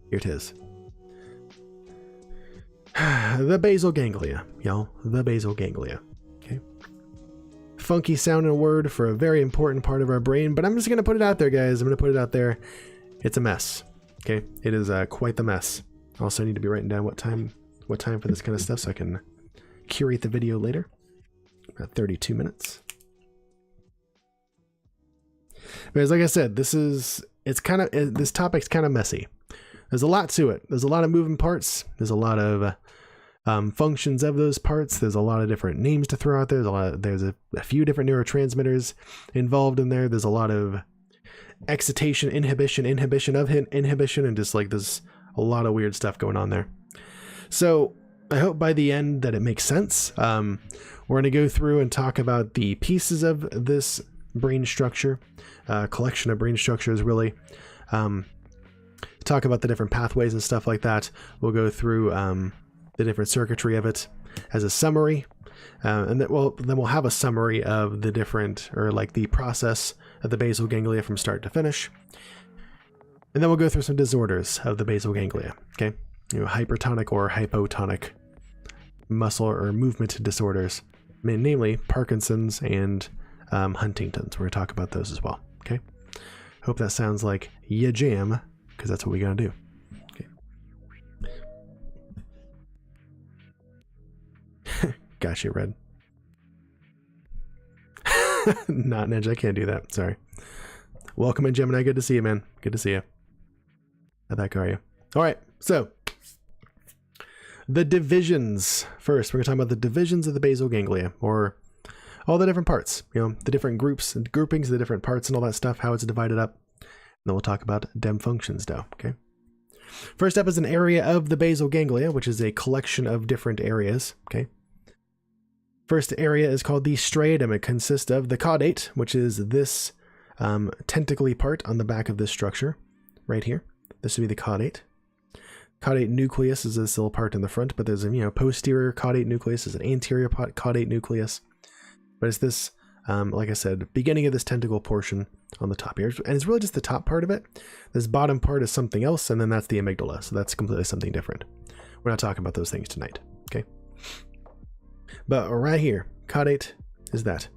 Here it is. The basal ganglia, y'all. The basal ganglia. Okay. Funky sounding word for a very important part of our brain, but I'm just going to put it out there, guys. I'm going to put it out there. It's a mess. Okay. It is quite the mess. Also, I need to be writing down what time for this kind of stuff so I can curate the video later. About 32 minutes. But like I said, this topic's kind of messy. There's a lot to it. There's a lot of moving parts. There's a lot of functions of those parts. There's a lot of different names to throw out there. There's a few different neurotransmitters involved in there. There's a lot of excitation, inhibition of inhibition, and just like there's a lot of weird stuff going on there. So I hope by the end that it makes sense. We're going to go through and talk about the pieces of this brain structure, collection of brain structures really. Talk about the different pathways and stuff like that. We'll go through the different circuitry of it as a summary, and then we'll have a summary of the different, or like the process of the basal ganglia from start to finish, and then we'll go through some disorders of the basal ganglia. Okay, hypertonic or hypotonic muscle or movement disorders, namely Parkinson's and Huntington's. We're gonna talk about those as well. Okay, hope that sounds like ya jam, because that's what we gotta do. Okay. Gosh, you Red. Not Ninja, I can't do that. Sorry. Welcome in, Gemini. Good to see you, man. Good to see you. How the heck are you? All right, so the divisions. First, we're gonna talk about the divisions of the basal ganglia, or all the different parts. The different groups and groupings, the different parts, and all that stuff. How it's divided up. Then we'll talk about dem functions now, okay? First up is an area of the basal ganglia, which is a collection of different areas, okay? First area is called the striatum. It consists of the caudate, which is this tentacly part on the back of this structure, right here. This would be the caudate. Caudate nucleus is this little part in the front, but there's a posterior caudate nucleus, there's an anterior caudate nucleus. But it's this, like I said, beginning of this tentacle portion on the top here. And it's really just the top part of it. This bottom part is something else, and then that's the amygdala. So that's completely something different. We're not talking about those things tonight, okay? But right here, caudate is that.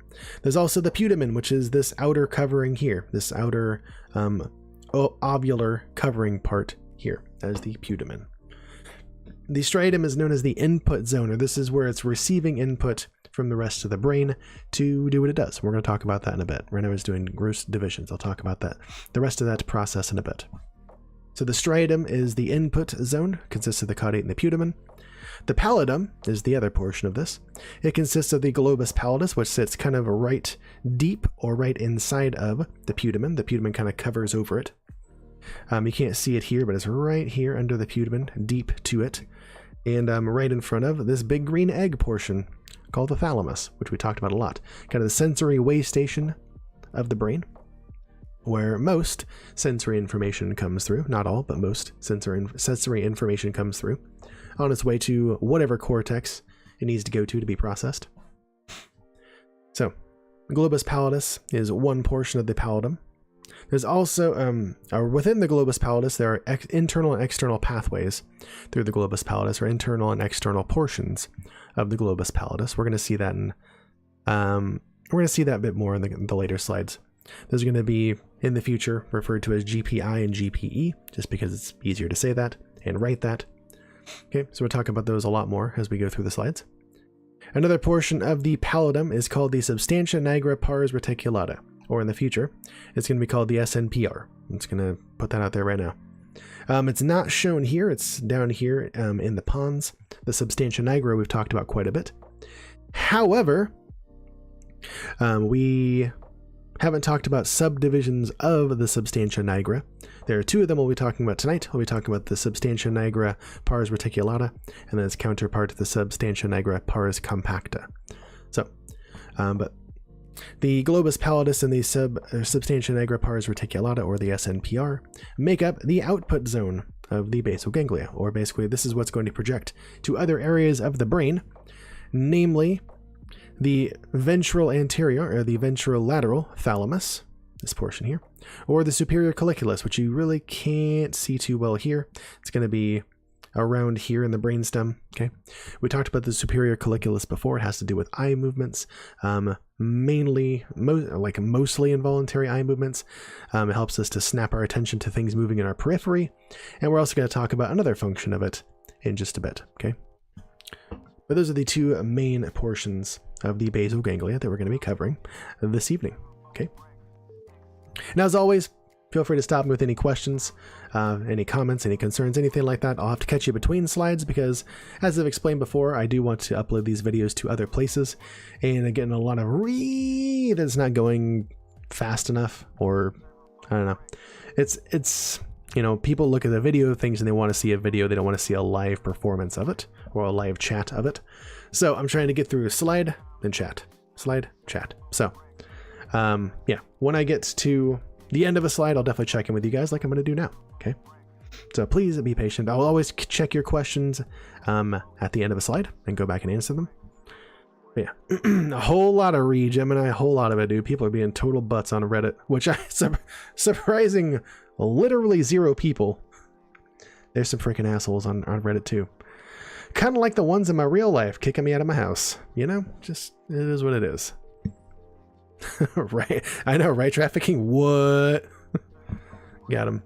There's also the putamen, which is this outer covering here. This outer ovular covering part here. That is the putamen. The striatum is known as the input zone, or this is where it's receiving input from the rest of the brain to do what it does. We're going to talk about that in a bit. Right now I was doing gross divisions. I'll talk about that, the rest of that process in a bit. So the striatum is the input zone, consists of the caudate and the putamen. The pallidum is the other portion of this. It consists of the globus pallidus, which sits kind of right deep or right inside of the putamen. The putamen kind of covers over it. You can't see it here, but it's right here under the putamen, deep to it. And right in front of this big green egg portion called the thalamus, which we talked about a lot. Kind of the sensory way station of the brain, where most sensory information comes through. Not all, but most sensory information comes through on its way to whatever cortex it needs to go to be processed. So, globus pallidus is one portion of the pallidum. There's also, within the globus pallidus, there are internal and external pathways through the globus pallidus, or internal and external portions of the globus pallidus. We're going to see that a bit more in the later slides. Those are going to be in the future referred to as GPI and GPE, just because it's easier to say that and write that. Okay, so we'll talk about those a lot more as we go through the slides. Another portion of the pallidum is called the Substantia Nigra pars reticulata, or in the future, it's going to be called the SNPR. I'm just going to put that out there right now. It's not shown here. It's down here in the pons. The Substantia Nigra we've talked about quite a bit. However, we haven't talked about subdivisions of the Substantia Nigra. There are two of them we'll be talking about tonight. We'll be talking about the Substantia Nigra pars reticulata, and then its counterpart, the Substantia Nigra pars compacta. So, but the globus pallidus and the Substantia Nigra pars reticulata, or the SNPR, make up the output zone of the basal ganglia, or basically this is what's going to project to other areas of the brain, namely the ventral anterior, or the ventrolateral thalamus, this portion here, or the superior colliculus, which you really can't see too well here. It's going to be around here in the brainstem. Okay, we talked about the superior colliculus before. It has to do with eye movements, mainly mostly involuntary eye movements. It helps us to snap our attention to things moving in our periphery, and we're also going to talk about another function of it in just a bit. Okay, but those are the two main portions of the basal ganglia that we're going to be covering this evening. Okay, now as always, feel free to stop me with any questions, any comments, any concerns, anything like that. I'll have to catch you between slides because, as I've explained before, I do want to upload these videos to other places, and I'm getting a lot of that's not going fast enough, or I don't know. It's you know, people look at the video things and they want to see a video. They don't want to see a live performance of it or a live chat of it. So I'm trying to get through slide, then chat, slide, chat. So yeah, when I get to the end of a slide, I'll definitely check in with you guys like I'm going to do now. Okay, so please be patient. I'll always check your questions at the end of a slide and go back and answer them. But yeah, a whole lot of Gemini, a whole lot of it, dude. People are being total butts on Reddit, which surprising, literally 0 people. There's some freaking assholes on Reddit too. Kind of like the ones in my real life kicking me out of my house. You know, just it is what it is. Right, I know, right? Trafficking, what? Got him.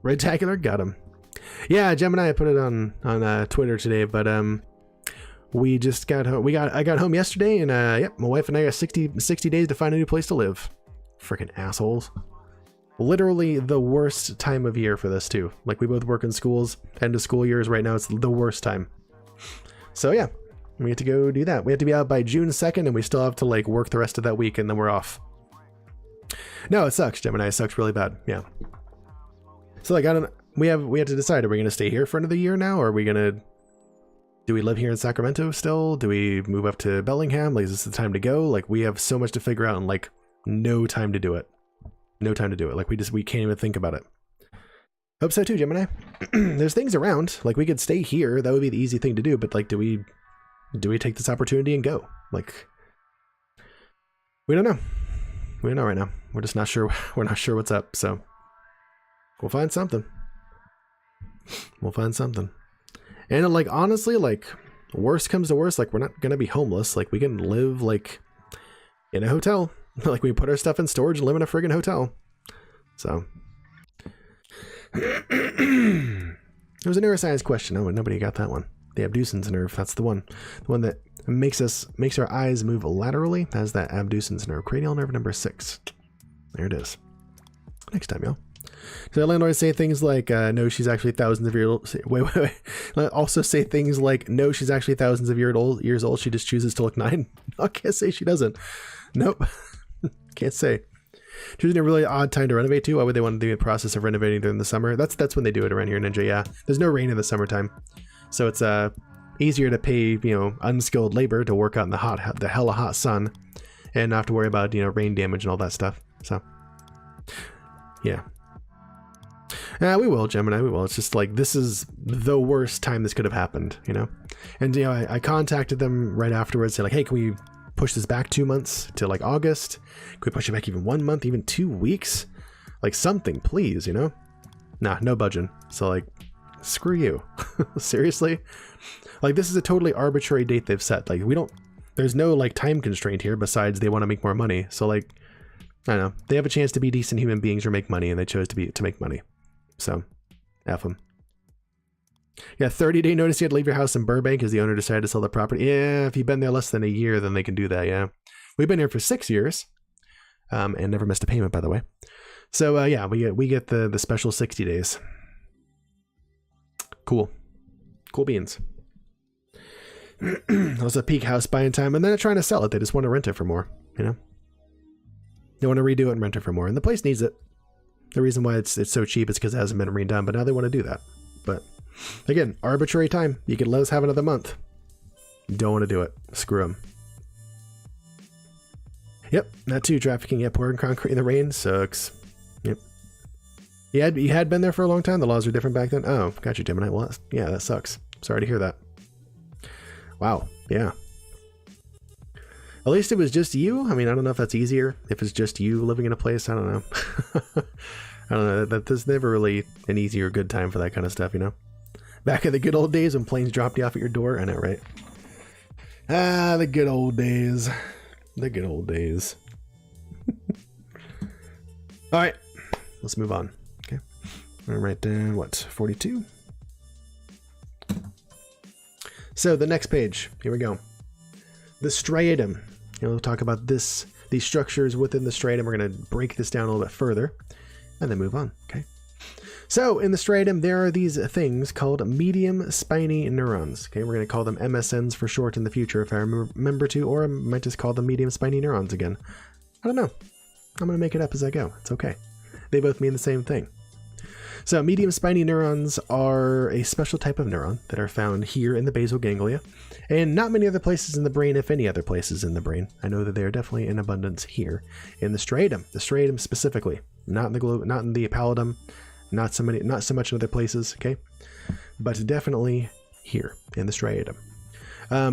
Redtacular, got him. Yeah, Gemini, I put it on Twitter today, but we just got home. I got home yesterday, and yep, my wife and I got 60 days to find a new place to live. Freaking assholes. Literally the worst time of year for this too. Like, we both work in schools, end of school years right now. It's the worst time. So yeah, we have to go do that. We have to be out by June 2nd, and we still have to like work the rest of that week, and then we're off. No, it sucks, Gemini. It sucks really bad. Yeah. So like, we have to decide, are we going to stay here for another year now? Or are we going to, do we live here in Sacramento still? Do we move up to Bellingham? Like, is this the time to go? Like, we have so much to figure out, and like no time to do it. No time to do it. Like, we can't even think about it. Hope so too, Gemini. There's things around. Like, we could stay here. That would be the easy thing to do. But like, do we take this opportunity and go? Like, we don't know. We don't know right now. We're just not sure. We're not sure what's up. So we'll find something. We'll find something. And like, honestly, like, worst comes to worst, like, we're not gonna be homeless. Like, we can live like in a hotel. Like, we put our stuff in storage and live in a friggin' hotel. So there was a neuroscience question. Oh, nobody got that one. The Abducens nerve. That's the one that makes our eyes move laterally. Has that Abducens nerve, cranial nerve number 6. There it is. Next time, y'all. So landlords say things like, no, she's actually thousands of years old. Wait. Also say things like, no, she's actually thousands of years old. She just chooses to look 9. I can't say she doesn't. Nope. Can't say. Choosing a really odd time to renovate too. Why would they want to do the process of renovating during the summer? That's when they do it around here in Ninja. Yeah, there's no rain in the summertime, so it's easier to pay, you know, unskilled labor to work out in the hella hot sun, and not have to worry about, you know, rain damage and all that stuff. So yeah. We will, Gemini, we will. It's just like, this is the worst time this could have happened, you know? And, you know, I contacted them right afterwards, saying like, hey, can we push this back 2 months to like August? Can we push it back even 1 month, even 2 weeks? Like, something, please, you know? Nah, no budging. So like, screw you. Seriously? Like, this is a totally arbitrary date they've set. Like, there's no like time constraint here besides they want to make more money. So like, I don't know. They have a chance to be decent human beings or make money, and they chose to make money. So, F them. Yeah, 30-day notice you had to leave your house in Burbank as the owner decided to sell the property. Yeah, if you've been there less than a year, then they can do that, yeah. We've been here for 6 years, and never missed a payment, by the way. So, yeah, we get the special 60 days. Cool. Cool beans. It was a peak house buying time, and then they're trying to sell it. They just want to rent it for more, you know? They want to redo it and rent it for more, and the place needs it. The reason why it's so cheap is because it hasn't been redone, but now they want to do that. But again, arbitrary time. You could let us have another month. Don't want to do it. Screw them. Yep, that too. Trafficking, yeah, pouring concrete in the rain sucks. Yep. You had been there for a long time? The laws were different back then? Oh, gotcha, Gemini. Well, yeah, that sucks. Sorry to hear that. Wow, yeah. At least it was just you. I mean, I don't know if that's easier if it's just you living in a place. I don't know. I don't know. There's never really an easy or good time for that kind of stuff, you know? Back in the good old days when planes dropped you off at your door. I know, right? Ah, the good old days. The good old days. All right, let's move on. Okay. All right, then what? 42. So the next page, here we go. The striatum. We'll talk about these structures within the striatum. We're going to break this down a little bit further and then move on. Okay. So in the striatum, there are these things called medium spiny neurons. Okay, we're going to call them MSNs for short in the future if I remember to, or I might just call them medium spiny neurons again. I don't know. I'm going to make it up as I go. It's okay. They both mean the same thing. So medium spiny neurons are a special type of neuron that are found here in the basal ganglia, and not many other places in the brain, if any other places in the brain. I know that they are definitely in abundance here in the striatum specifically, not in the pallidum, not so much in other places, okay, but definitely here in the striatum.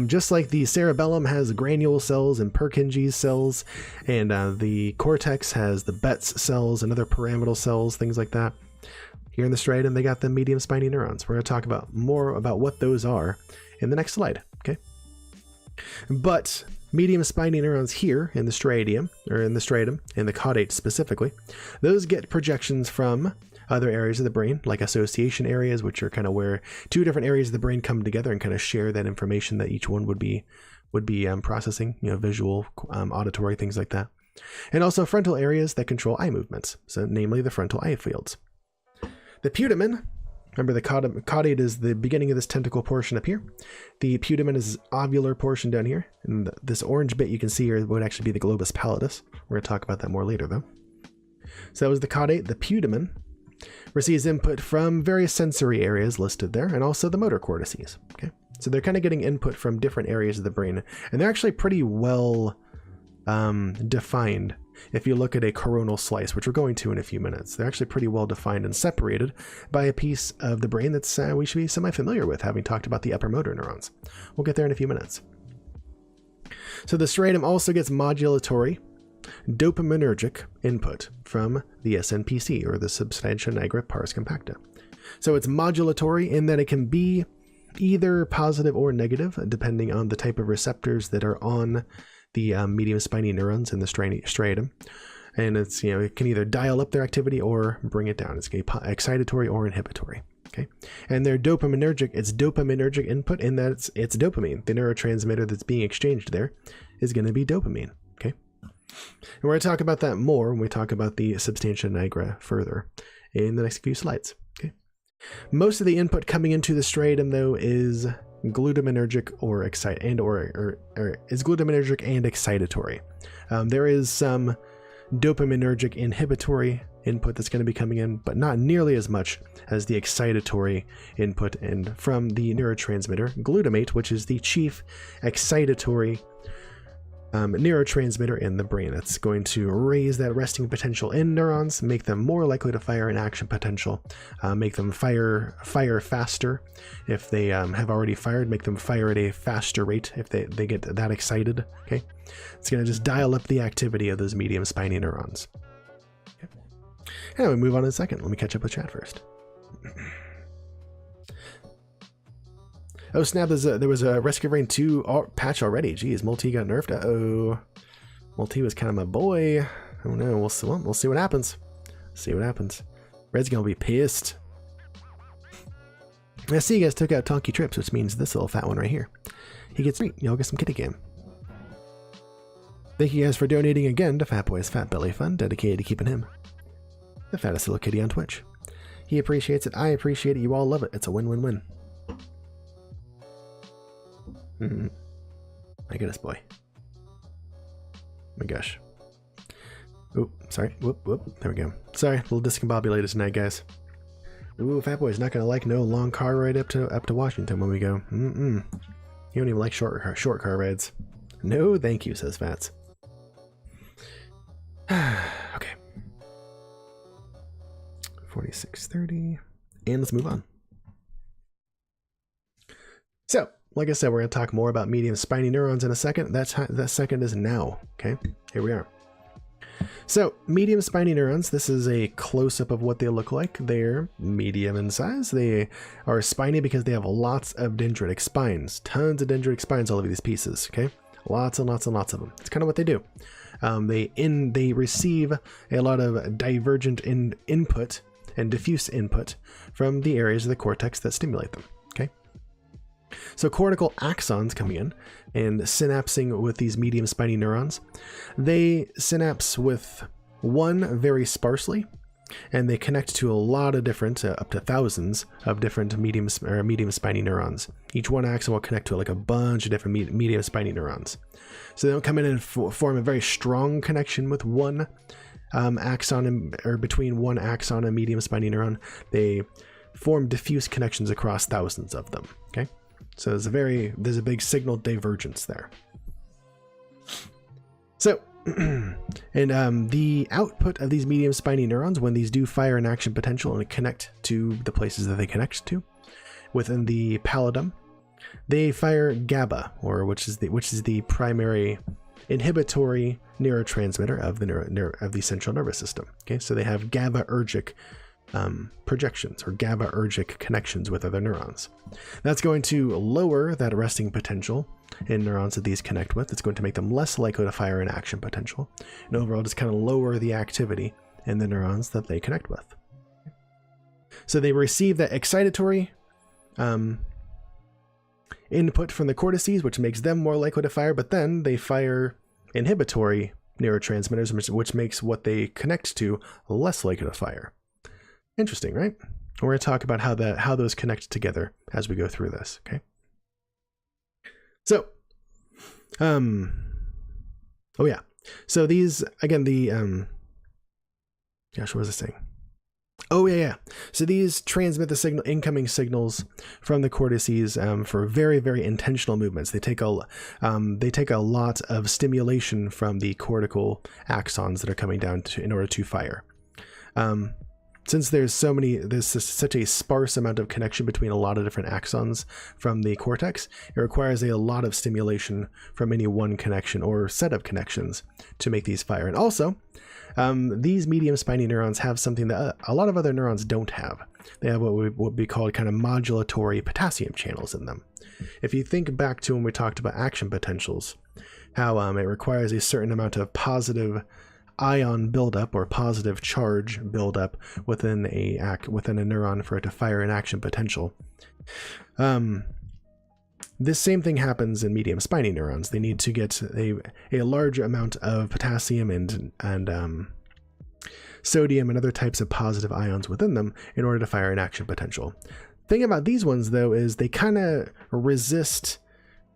Just like the cerebellum has granule cells and Purkinje cells, and the cortex has the Betz cells and other pyramidal cells, things like that. Here in the striatum, they got the medium spiny neurons. We're going to talk about more about what those are in the next slide, okay? But medium spiny neurons here in the striatum, in the caudate specifically, those get projections from other areas of the brain, like association areas, which are kind of where two different areas of the brain come together and kind of share that information that each one would be processing, you know, visual, auditory, things like that. And also frontal areas that control eye movements, so namely the frontal eye fields. The putamen, remember the caudate is the beginning of this tentacle portion up here. The putamen is this ovular portion down here, and this orange bit you can see here would actually be the globus pallidus. We're going to talk about that more later though. So that was the caudate. The putamen receives input from various sensory areas listed there, and also the motor cortices. Okay, so they're kind of getting input from different areas of the brain, and they're actually pretty well defined. If you look at a coronal slice, which we're going to in a few minutes, they're actually pretty well defined and separated by a piece of the brain that's we should be semi-familiar with, having talked about the upper motor neurons. We'll get there in a few minutes. So the striatum also gets modulatory dopaminergic input from the SNPC, or the Substantia Nigra pars compacta. So it's modulatory in that it can be either positive or negative, depending on the type of receptors that are on the medium spiny neurons in the striatum. And it's, you know, it can either dial up their activity or bring it down. It's excitatory or inhibitory. Okay, and they're dopaminergic. It's dopaminergic input in that it's dopamine. The neurotransmitter that's being exchanged there is going to be dopamine. Okay, and we're going to talk about that more when we talk about the Substantia Nigra further in the next few slides. Okay, most of the input coming into the striatum though is glutaminergic or is glutaminergic and excitatory. There is some dopaminergic inhibitory input that's going to be coming in, but not nearly as much as the excitatory input and from the neurotransmitter glutamate, which is the chief excitatory neurotransmitter in the brain. That's going to raise that resting potential in neurons, make them more likely to fire an action potential, make them fire faster if they have already fired, make them fire at a faster rate if they get that excited. Okay, it's going to just dial up the activity of those medium spiny neurons. Okay. Anyway, move on in a second. Let me catch up with chat first. Oh snap, there was a Rescue Rain 2 patch already. Jeez, Multi got nerfed. Uh-oh. Multi was kind of my boy. Oh no, we'll see what happens. See what happens. Red's gonna be pissed. I see you guys took out Tonky Trips, which means this little fat one right here. He gets free. Y'all get some kitty game. Thank you guys for donating again to Fat Boy's Fat Belly Fund, dedicated to keeping him the fattest little kitty on Twitch. He appreciates it. I appreciate it. You all love it. It's a win-win-win. My goodness, boy. My gosh. Ooh, sorry. Whoop. There we go. Sorry, a little discombobulated tonight, guys. Ooh, Fat Boy's not gonna like no long car ride up to Washington when we go. You don't even like short car rides. No, thank you, says Fats. Okay. 4630. And let's move on. So, like I said, we're going to talk more about medium spiny neurons in a second. That second is now. Okay, here we are. So medium spiny neurons, this is a close-up of what they look like. They're medium in size. They are spiny because they have lots of dendritic spines, tons of dendritic spines all over these pieces. Okay, lots and lots and lots of them. It's kind of what they do. They receive a lot of divergent input and diffuse input from the areas of the cortex that stimulate them. Okay, so cortical axons coming in and synapsing with these medium spiny neurons. They synapse with one very sparsely, and they connect to a lot of different, up to thousands of different medium spiny neurons. Each one axon will connect to like a bunch of different medium spiny neurons. So they don't come in and form a very strong connection with one axon, or between one axon and medium spiny neuron. They form diffuse connections across thousands of them. Okay, so there's a big signal divergence there. So, and the output of these medium spiny neurons, when these do fire an action potential and connect to the places that they connect to within the pallidum, they fire GABA, or which is the primary inhibitory neurotransmitter of the central nervous system. Okay, so they have GABAergic projections or GABAergic connections with other neurons. That's going to lower that resting potential in neurons that these connect with. It's going to make them less likely to fire an action potential, and overall just kind of lower the activity in the neurons that they connect with. So they receive that excitatory input from the cortices, which makes them more likely to fire, but then they fire inhibitory neurotransmitters, which makes what they connect to less likely to fire. Interesting, right? We're going to talk about how those connect together as we go through this. Okay. So, oh yeah. So these, again, gosh, what was I saying? Oh yeah. So these transmit the incoming signals from the cortices for very, very intentional movements. They take a lot of stimulation from the cortical axons that are coming down in order to fire. Since there's such a sparse amount of connection between a lot of different axons from the cortex, it requires a lot of stimulation from any one connection or set of connections to make these fire. And also, these medium spiny neurons have something that a lot of other neurons don't have. They have what would be called kind of modulatory potassium channels in them. If you think back to when we talked about action potentials, how it requires a certain amount of positive ion buildup or positive charge buildup within a neuron for it to fire an action potential. This same thing happens in medium spiny neurons. They need to get a large amount of potassium and sodium and other types of positive ions within them in order to fire an action potential. Thing about these ones though is they kind of resist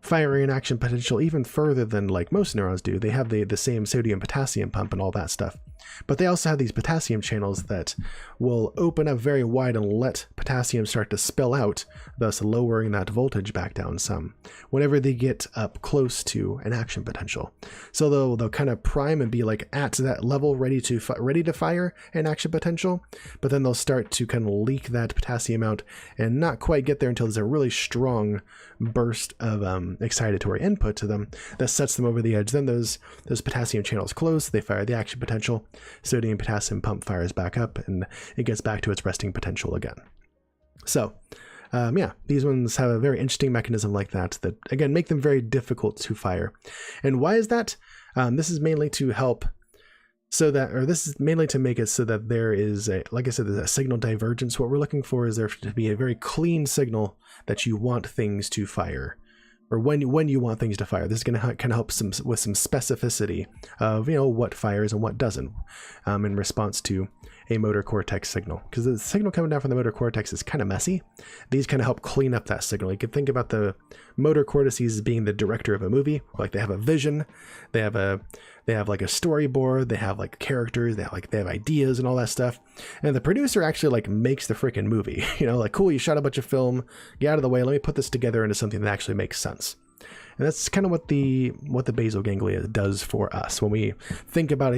firing an action potential even further than like most neurons do. They have the same sodium potassium pump and all that stuff, but they also have these potassium channels that will open up very wide and let potassium start to spill out, thus lowering that voltage back down some whenever they get up close to an action potential. So they'll kind of prime and be like at that level ready to fire an action potential, but then they'll start to kind of leak that potassium out and not quite get there until there's a really strong burst of excitatory input to them that sets them over the edge. Then those potassium channels close, they fire the action potential, sodium potassium pump fires back up, and it gets back to its resting potential again. So yeah, these ones have a very interesting mechanism like that again make them very difficult to fire. And why is that? This is mainly to help this is mainly to make it so that there is like I said, there's a signal divergence. What we're looking for is there to be a very clean signal that you want things to fire, or when you want things to fire. This is going to kind of help with some specificity of what fires and what doesn't in response to a motor cortex signal, because the signal coming down from the motor cortex is kind of messy. These kind of help clean up that signal. You can think about the motor cortices as being the director of a movie. Like they have a vision, they have like a storyboard, they have like characters, they have ideas and all that stuff. And the producer actually like makes the freaking movie. Like, cool, you shot a bunch of film, get out of the way, let me put this together into something that actually makes sense. And that's kind of what the basal ganglia does for us. When we think about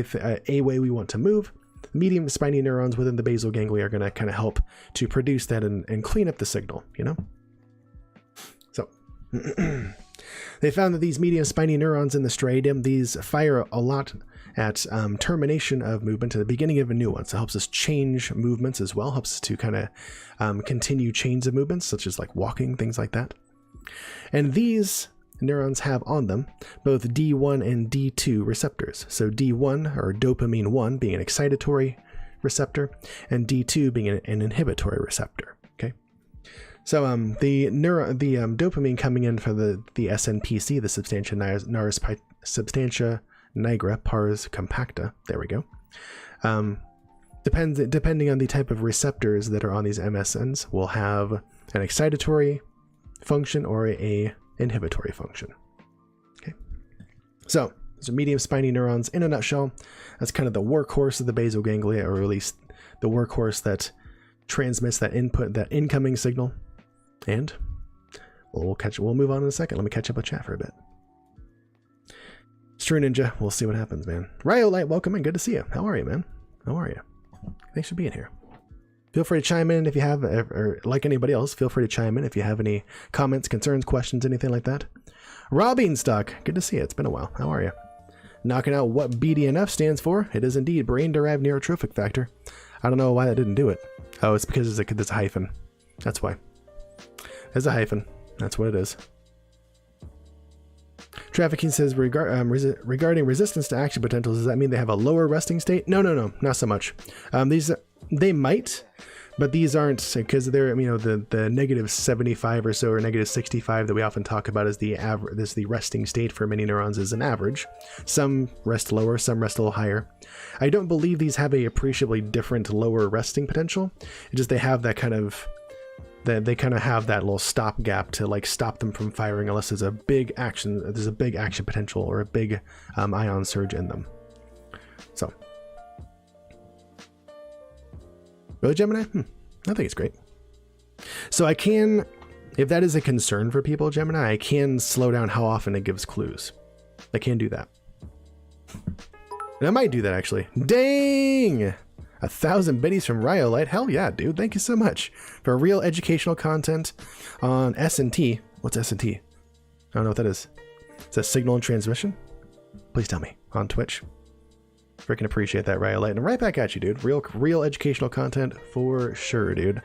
a way we want to move, medium spiny neurons within the basal ganglia are going to kind of help to produce that and clean up the signal, So They found that these medium spiny neurons in the striatum, these fire a lot at termination of movement and the beginning of a new one. So it helps us change movements as well, helps us to kind of continue chains of movements, such as like walking, things like that. And these neurons have on them both D1 and D2 receptors. So D1, or dopamine 1, being an excitatory receptor, and D2 being an inhibitory receptor. Okay. So the dopamine coming in for the SNPC, the Substantia Nigra pars compacta. There we go. Depending on the type of receptors that are on these MSNs, will have an excitatory function or a inhibitory function. Okay. So those are medium spiny neurons in a nutshell. That's kind of the workhorse of the basal ganglia, or at least the workhorse that transmits that incoming signal. And we'll move on in a second. Let me catch up with chat for a bit. It's true, Ninja. We'll see what happens, man. Rhyolite, welcome and good to see you. How are you, man? How are you? Thanks for being here. Feel free to chime in if you have, or like anybody else, feel free to chime in if you have any comments, concerns, questions, anything like that. Raw Beanstalk, good to see you. It's been a while. How are you? Knocking out what BDNF stands for. It is indeed brain-derived neurotrophic factor. I don't know why that didn't do it. Oh, it's because there's a hyphen. That's why. There's a hyphen. That's what it is. Trafficking says regarding resistance to action potentials, does that mean they have a lower resting state? No, not so much. They might, but these aren't, because they're, the negative 75 or so, or negative 65 that we often talk about as the average. The resting state for many neurons is an average. Some rest lower, some rest a little higher. I don't believe these have a appreciably different lower resting potential. It's just they have that kind of. They kind of have that little stop gap to like stop them from firing unless there's a big action potential or a big ion surge in them. So, really, Gemini? I think it's great. So I can, if that is a concern for people, Gemini, I can slow down how often it gives clues. I can do that. And I might do that actually. Dang! 1,000 biddies from Rhyolite. Hell yeah, dude. Thank you so much for real educational content on S&T. What's S&T? I don't know what that is. Is that signal and transmission? Please tell me on Twitch. Freaking appreciate that, Rhyolite. And right back at you, dude. Real educational content for sure, dude.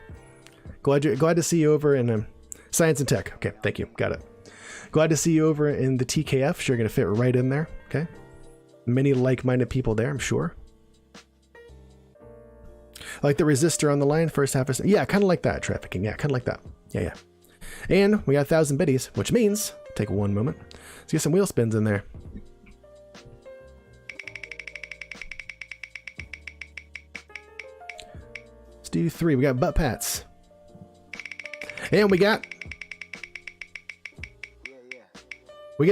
Glad to see you over in Science and Tech. Okay, thank you. Got it. Glad to see you over in the TKF. Sure, gonna fit right in there. Okay. Many like-minded people there, I'm sure. Like the resistor on the line, first half. Yeah, kind of like that, trafficking. Yeah, kind of like that. Yeah. And we got 1,000 biddies, which means, take one moment. Let's get some wheel spins in there. Let's do 3. We got butt pats. And we got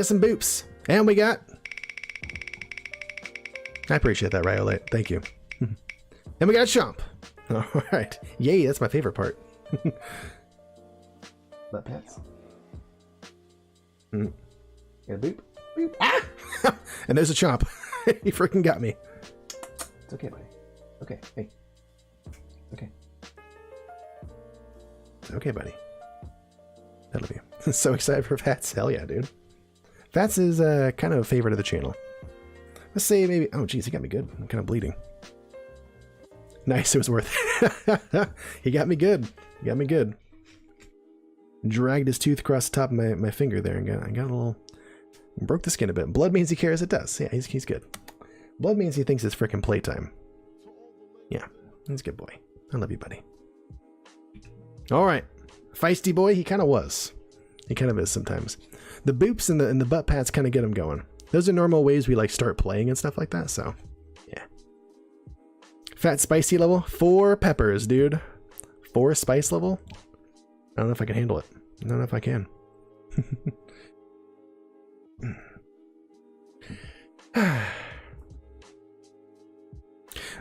some boops. And we got. I appreciate that, Rhyolite. Thank you. And we got a chomp. All right. Yay, that's my favorite part. Butt pats. Got a boop. Boop. Ah! And there's a chomp. He freaking got me. It's okay, buddy. Okay. Hey. Okay. It's okay, buddy. I love you. So excited for Fats. Hell yeah, dude. Fats is kind of a favorite of the channel. Let's say maybe. Oh, geez, he got me good. I'm kind of bleeding. Nice, it was worth it. He got me good. He got me good. Dragged his tooth across the top of my finger there and got a little. Broke the skin a bit. Blood means he cares. It does. Yeah, he's good. Blood means he thinks it's freaking playtime. Yeah, he's a good boy. I love you, buddy. All right. Feisty boy, he kind of was. He kind of is sometimes. The boops and the butt pats kind of get him going. Those are normal ways we like start playing and stuff like that, so. Fat spicy level? 4 peppers, dude. 4 spice level? I don't know if I can handle it. I don't know if I can.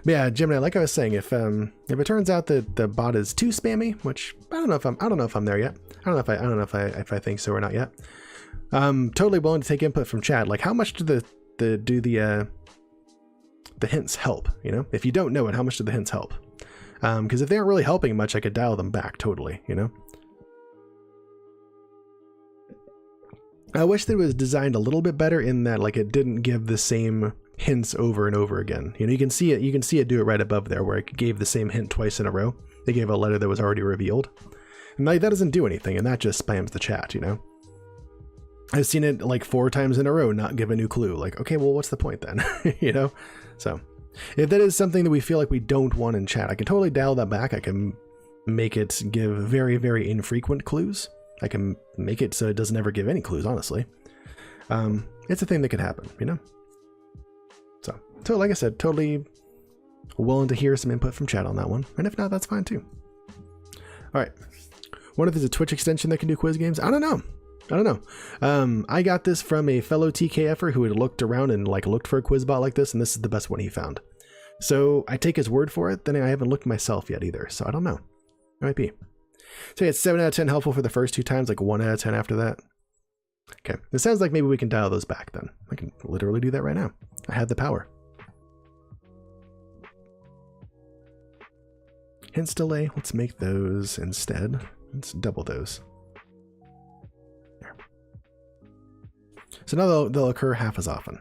But yeah, Gemini, like I was saying, if it turns out that the bot is too spammy, which I don't know if I'm there yet. I don't know if I think so or not yet. Totally willing to take input from chat. Like, how much do the hints help? You know, if you don't know it, how much do the hints help? Because if they aren't really helping much, I could dial them back totally. You know. I wish that it was designed a little bit better in that, like, it didn't give the same hints over and over again. You know, you can see it do it right above there where it gave the same hint twice in a row. They gave a letter that was already revealed. And like, that doesn't do anything, and that just spams the chat, you know? I've seen it like 4 times in a row not give a new clue. Like, okay, well, what's the point then? You know? So if that is something that we feel like we don't want in chat, I can totally dial that back. I can make it give very, very infrequent clues. I can make it so it doesn't ever give any clues, honestly. It's a thing that could happen, you know? So like I said, totally willing to hear some input from chat on that one. And if not, that's fine too. All right. Wonder if there's a Twitch extension that can do quiz games. I don't know. I got this from a fellow TKFer who had looked around and like looked for a quiz bot like this, and this is the best one he found. So I take his word for it. Then I haven't looked myself yet either. So I don't know. It might be. So yeah, it's 7 out of 10 helpful for the first 2 times, like 1 out of 10 after that. Okay, it sounds like maybe we can dial those back then. I can literally do that right now. I have the power. Hints delay, let's make those instead. Let's double those. There. So now they'll occur half as often.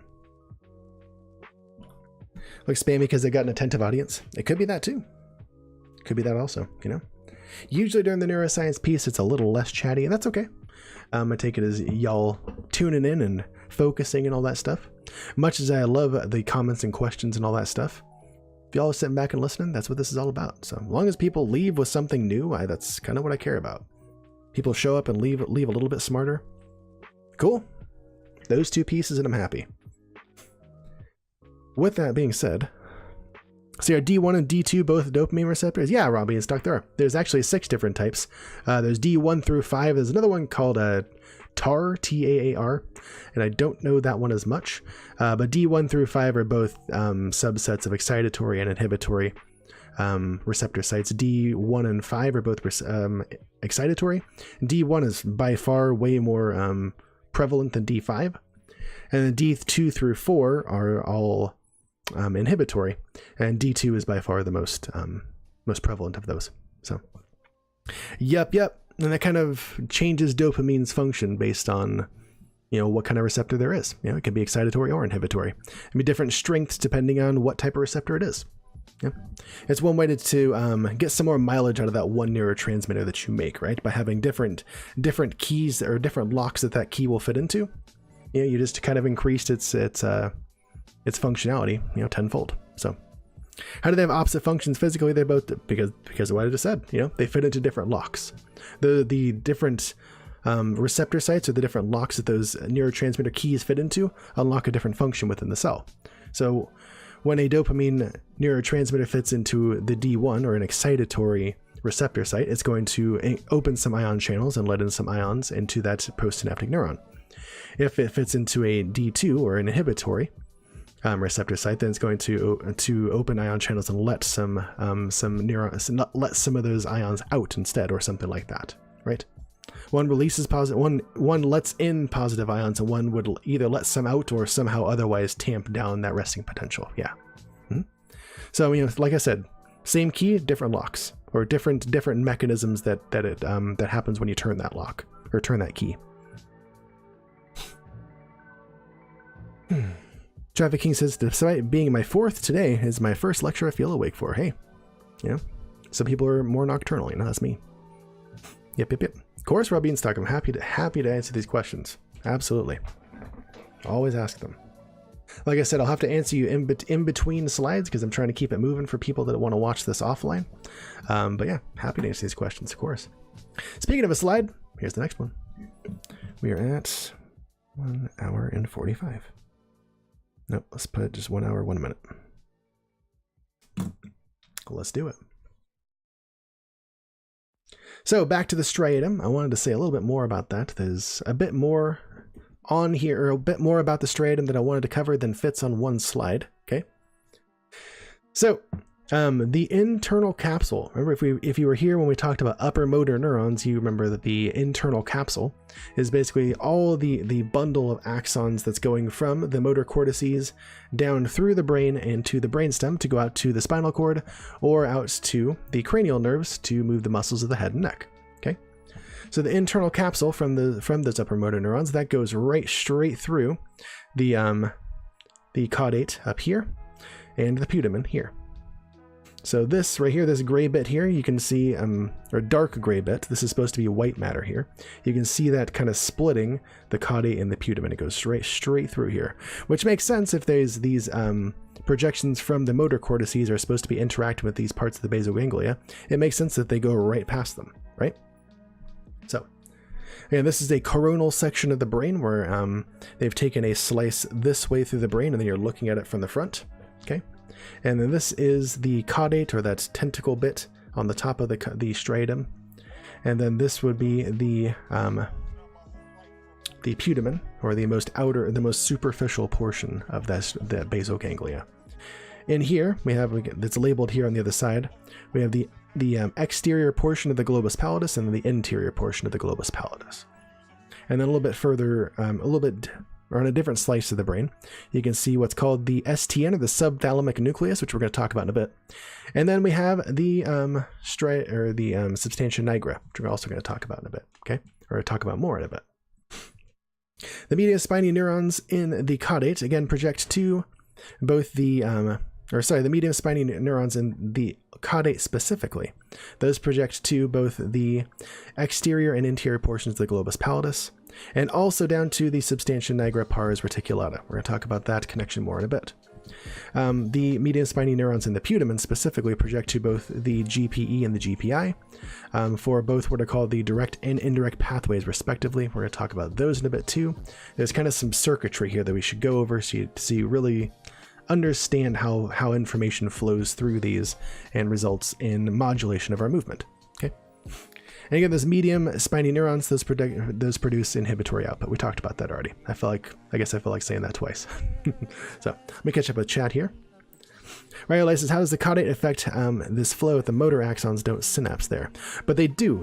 Like spammy because they got an attentive audience. It could be that too. Could be that also, you know? Usually during the neuroscience piece, it's a little less chatty, and that's okay. I take it as y'all tuning in and focusing and all that stuff. Much as I love the comments and questions and all that stuff, if y'all are sitting back and listening, that's what this is all about. So as long as people leave with something new, that's kind of what I care about. People show up and leave a little bit smarter. Cool. Those 2 pieces and I'm happy. With that being said, so our D1 and D2 both dopamine receptors? Yeah, Robbie and Stuck, there are. There's actually 6 different types. There's D1 through 5. There's another one called TAR, T-A-A-R, and I don't know that one as much. But D1 through 5 are both subsets of excitatory and inhibitory receptor sites. D1 and 5 are both excitatory. D1 is by far way more prevalent than D5. And then D2 through 4 are all inhibitory, and D2 is by far the most prevalent of those. So yep, and that kind of changes dopamine's function based on, you know, what kind of receptor there is. You know, it can be excitatory or inhibitory. It can be different strengths depending on what type of receptor it is. Yeah, it's one way to get some more mileage out of that one neurotransmitter that you make, right? By having different keys or different locks that key will fit into. You know, you just kind of increased its functionality, you know, tenfold. So how do they have opposite functions physically? They're both because of what I just said, you know, they fit into different locks. The different receptor sites or the different locks that those neurotransmitter keys fit into unlock a different function within the cell. So when a dopamine neurotransmitter fits into the D1 or an excitatory receptor site, it's going to open some ion channels and let in some ions into that postsynaptic neuron. If it fits into a D2 or an inhibitory receptor site, then it's going to open ion channels and let some neurons, let some of those ions out instead, or something like that, right? One releases positive, one lets in positive ions, and one would either let some out or somehow otherwise tamp down that resting potential. Yeah. Mm-hmm. So, you know, like I said, same key, different locks, or different mechanisms that happens when you turn that lock or turn that key. Traffic King says, despite being my 4th, today is my first lecture I feel awake for. Hey, you know, some people are more nocturnal, you know, that's me. Yep. Of course, Robbie and Stock, I'm happy to answer these questions. Absolutely. Always ask them. Like I said, I'll have to answer you in between slides because I'm trying to keep it moving for people that want to watch this offline. But yeah, happy to answer these questions, of course. Speaking of a slide, here's the next one. We are at 1 hour and 45. Nope, let's put just 1 hour, 1 minute. Let's do it. So back to the striatum. I wanted to say a little bit more about that. There's a bit more on here, or a bit more about the striatum that I wanted to cover than fits on one slide. Okay. So the internal capsule. Remember, if you were here when we talked about upper motor neurons, you remember that the internal capsule is basically all the bundle of axons that's going from the motor cortices down through the brain and to the brainstem to go out to the spinal cord or out to the cranial nerves to move the muscles of the head and neck. Okay. So the internal capsule from those upper motor neurons, that goes straight through the caudate up here and the putamen here. So this right here, this gray bit here, you can see, or dark gray bit, this is supposed to be white matter here. You can see that kind of splitting the caudate and the putamen. It goes straight through here, which makes sense if there's these projections from the motor cortices are supposed to be interacting with these parts of the basal ganglia. It makes sense that they go right past them, right? So, and this is a coronal section of the brain where they've taken a slice this way through the brain, and then you're looking at it from the front, okay? And then this is the caudate, or that tentacle bit on the top of the striatum. And then this would be the putamen, or the most superficial portion of the basal ganglia. In here, we have, it's labeled here on the other side, we have the exterior portion of the globus pallidus and then the interior portion of the globus pallidus. And then a little bit further, or on a different slice of the brain, you can see what's called the STN, or the subthalamic nucleus, which we're going to talk about in a bit. And then we have the Substantia Nigra, which we're also going to talk about in a bit, okay? Or talk about more in a bit. The median spiny neurons in the caudate, again, project to both the median spiny neurons in the caudate specifically. Those project to both the exterior and interior portions of the globus pallidus, and also down to the Substantia Nigra pars reticulata. We're going to talk about that connection more in a bit. The median spiny neurons in the putamen specifically project to both the GPE and the GPI for both what are called the direct and indirect pathways respectively. We're going to talk about those in a bit too. There's kind of some circuitry here that we should go over so you really understand how information flows through these and results in modulation of our movement. Okay. And again, those medium spiny neurons, those produce inhibitory output. We talked about that already. I guess I feel like saying that twice. So let me catch up with chat here. Riley says, how does the caudate affect this flow if the motor axons don't synapse there? But they do.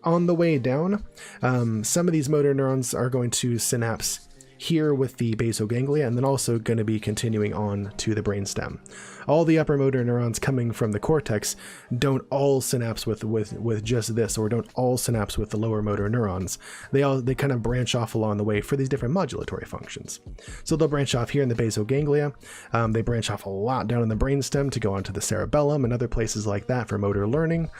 On the way down, some of these motor neurons are going to synapse here with the basal ganglia, and then also going to be continuing on to the brainstem. All the upper motor neurons coming from the cortex don't all synapse with just this, or don't all synapse with the lower motor neurons. They kind of branch off along the way for these different modulatory functions. So they'll branch off here in the basal ganglia. They branch off a lot down in the brainstem to go onto the cerebellum and other places like that for motor learning.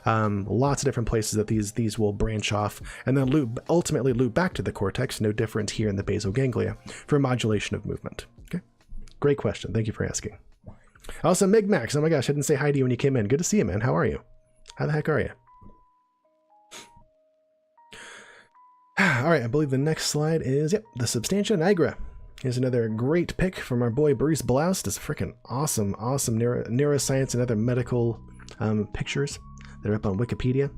Lots of different places that these will branch off and then ultimately loop back to the cortex. No different here in the basal ganglia for modulation of movement. Okay, great question. Thank you for asking. Also, Migmax, oh my gosh, I didn't say hi to you when you came in. Good to see you, man. How are you? How the heck are you? All right, I believe the next slide is, the Substantia Nigra. Here's another great pick from our boy Bruce Blouse. This freaking awesome neuroscience and other medical pictures that are up on Wikipedia.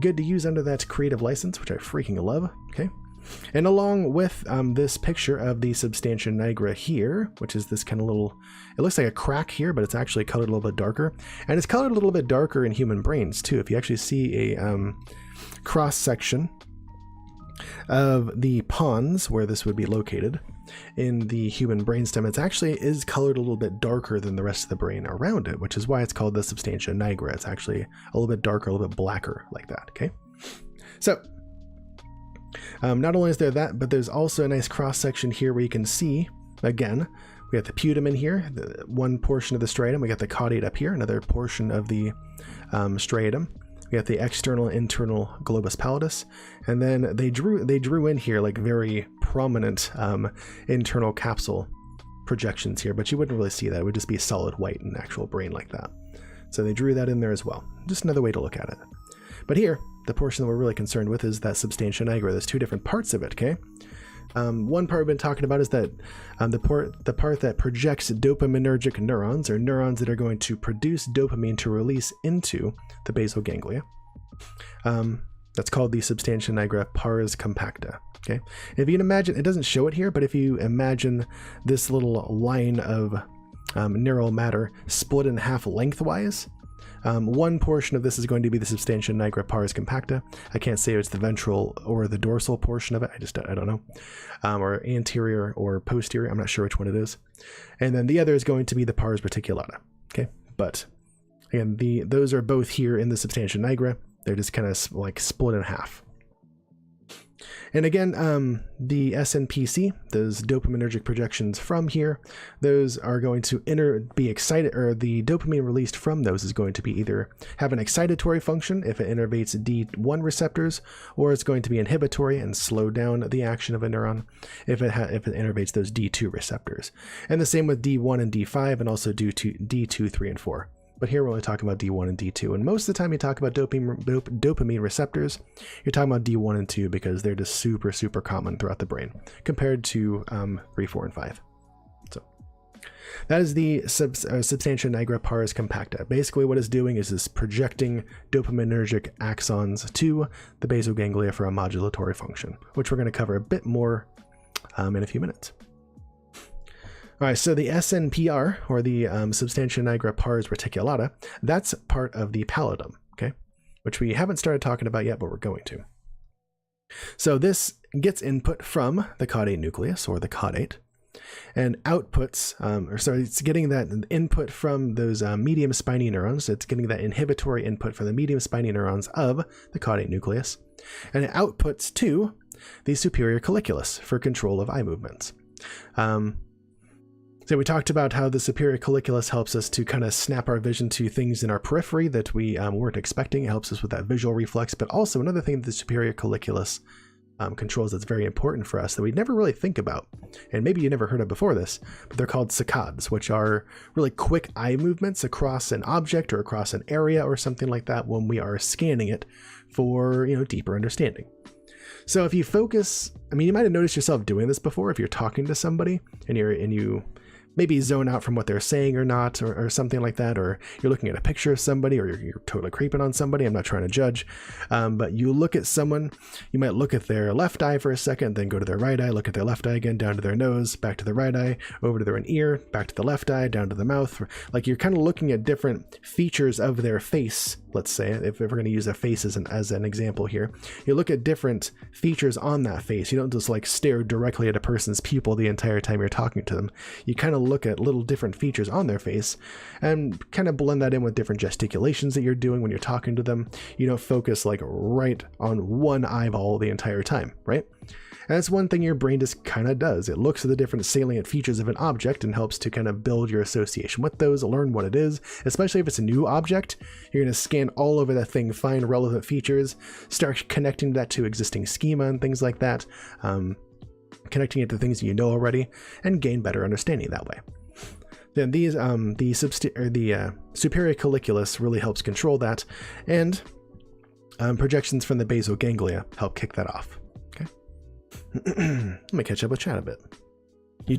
Good to use under that creative license, which I freaking love. Okay. And along with this picture of the Substantia Nigra here, which is this kind of little, it looks like a crack here, but it's actually colored a little bit darker. And it's colored a little bit darker in human brains too. If you actually see a cross section of the pons where this would be located in the human brainstem, it actually is colored a little bit darker than the rest of the brain around it, which is why it's called the Substantia Nigra. It's actually a little bit darker, a little bit blacker like that. Okay. So not only is there that, but there's also a nice cross section here where you can see, again, we got the putamen here, one portion of the striatum. We got the caudate up here, another portion of the striatum. We got the external internal globus pallidus, and then they drew in here like very prominent internal capsule projections here, but you wouldn't really see that. It would just be solid white in actual brain like that. So they drew that in there as well. Just another way to look at it. But here, the portion that we're really concerned with is that Substantia Nigra. There's two different parts of it, okay? One part we've been talking about is that the part that projects dopaminergic neurons, or neurons that are going to produce dopamine to release into the basal ganglia. That's called the Substantia Nigra pars compacta, okay? If you can imagine, it doesn't show it here, but if you imagine this little line of neural matter split in half lengthwise, one portion of this is going to be the Substantia Nigra pars compacta. I can't say it's the ventral or the dorsal portion of it. I don't know. Or anterior or posterior. I'm not sure which one it is. And then the other is going to be the pars reticulata. Okay. But again, those are both here in the Substantia Nigra. They're just kind of like split in half. And again, the SNPC, those dopaminergic projections from here, those are going to be excited, or the dopamine released from those is going to be either have an excitatory function if it innervates D1 receptors, or it's going to be inhibitory and slow down the action of a neuron if it innervates those D2 receptors. And the same with D1 and D5, and also D2, 3, and 4. But here we're only talking about D1 and D2. And most of the time you talk about dopamine receptors, you're talking about D1 and 2 because they're just super, super common throughout the brain compared to 3, 4, and 5. So that is the Substantia Nigra pars compacta. Basically what it's doing is projecting dopaminergic axons to the basal ganglia for a modulatory function, which we're going to cover a bit more in a few minutes. All right, so the SNPR, or the Substantia Nigra pars reticulata, that's part of the Pallidum, okay, which we haven't started talking about yet, but we're going to. So this gets input from the caudate nucleus, or the caudate, and outputs, it's getting that input from those medium spiny neurons. It's getting that inhibitory input from the medium spiny neurons of the caudate nucleus, and it outputs to the superior colliculus for control of eye movements. So we talked about how the superior colliculus helps us to kind of snap our vision to things in our periphery that we weren't expecting. It helps us with that visual reflex, but also another thing that the superior colliculus controls that's very important for us that we never really think about, and maybe you never heard of before this, but they're called saccades, which are really quick eye movements across an object or across an area or something like that when we are scanning it for, deeper understanding. So if you focus, you might have noticed yourself doing this before if you're talking to somebody and you maybe zone out from what they're saying or not, or something like that, or you're looking at a picture of somebody, or you're totally creeping on somebody. I'm not trying to judge, but you look at someone, you might look at their left eye for a second, then go to their right eye, look at their left eye again, down to their nose, back to the right eye, over to their ear, back to the left eye, down to the mouth. Like you're kind of looking at different features of their face, let's say, if we're going to use their face as an example here. You look at different features on that face. You don't just like stare directly at a person's pupil the entire time you're talking to them. You kind of look at little different features on their face and kind of blend that in with different gesticulations that you're doing when you're talking to them. You don't focus like right on one eyeball the entire time, right? And that's one thing your brain just kind of does. It looks at the different salient features of an object and helps to kind of build your association with those, learn what it is, especially if it's a new object. You're going to scan all over that thing, find relevant features, start connecting that to existing schema and things like that, connecting it to things you know already, and gain better understanding that way. Then these the superior colliculus really helps control that, and projections from the basal ganglia help kick that off. Okay, let me catch up with chat a bit.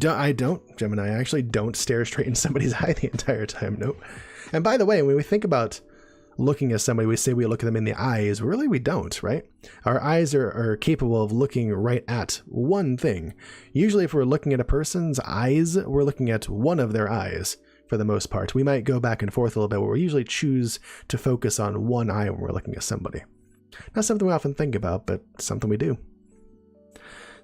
I don't, Gemini. I actually don't stare straight in somebody's eye the entire time. Nope. And by the way, when we think about looking at somebody, we say we look at them in the eyes. Really, we don't, right? Our eyes are capable of looking right at one thing. Usually if we're looking at a person's eyes, we're looking at one of their eyes for the most part. We might go back and forth a little bit, but we usually choose to focus on one eye when we're looking at somebody. Not something we often think about, but something we do.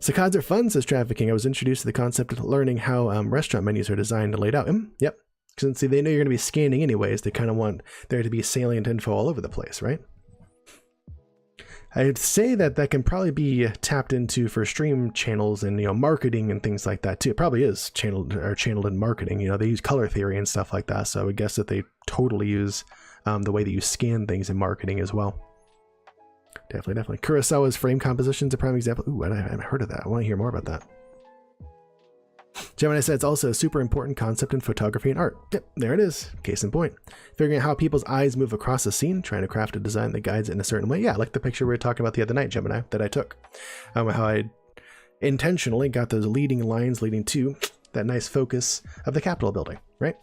Saccades are fun, says Trafficking. I was introduced to the concept of learning how restaurant menus are designed and laid out. Yep. Because see, they know you're going to be scanning anyways. They kind of want there to be salient info all over the place, right? I'd say that can probably be tapped into for stream channels and marketing and things like that too. It probably is channeled in marketing. They use color theory and stuff like that. So I would guess that they totally use the way that you scan things in marketing as well. Definitely. Kurosawa's frame composition is a prime example. Ooh, I haven't heard of that. I want to hear more about that. Gemini said it's also a super important concept in photography and art. Yep, there it is. Case in point. Figuring out how people's eyes move across a scene, trying to craft a design that guides it in a certain way. Yeah, like the picture we were talking about the other night, Gemini, that I took. How I intentionally got those leading lines leading to that nice focus of the Capitol building, right?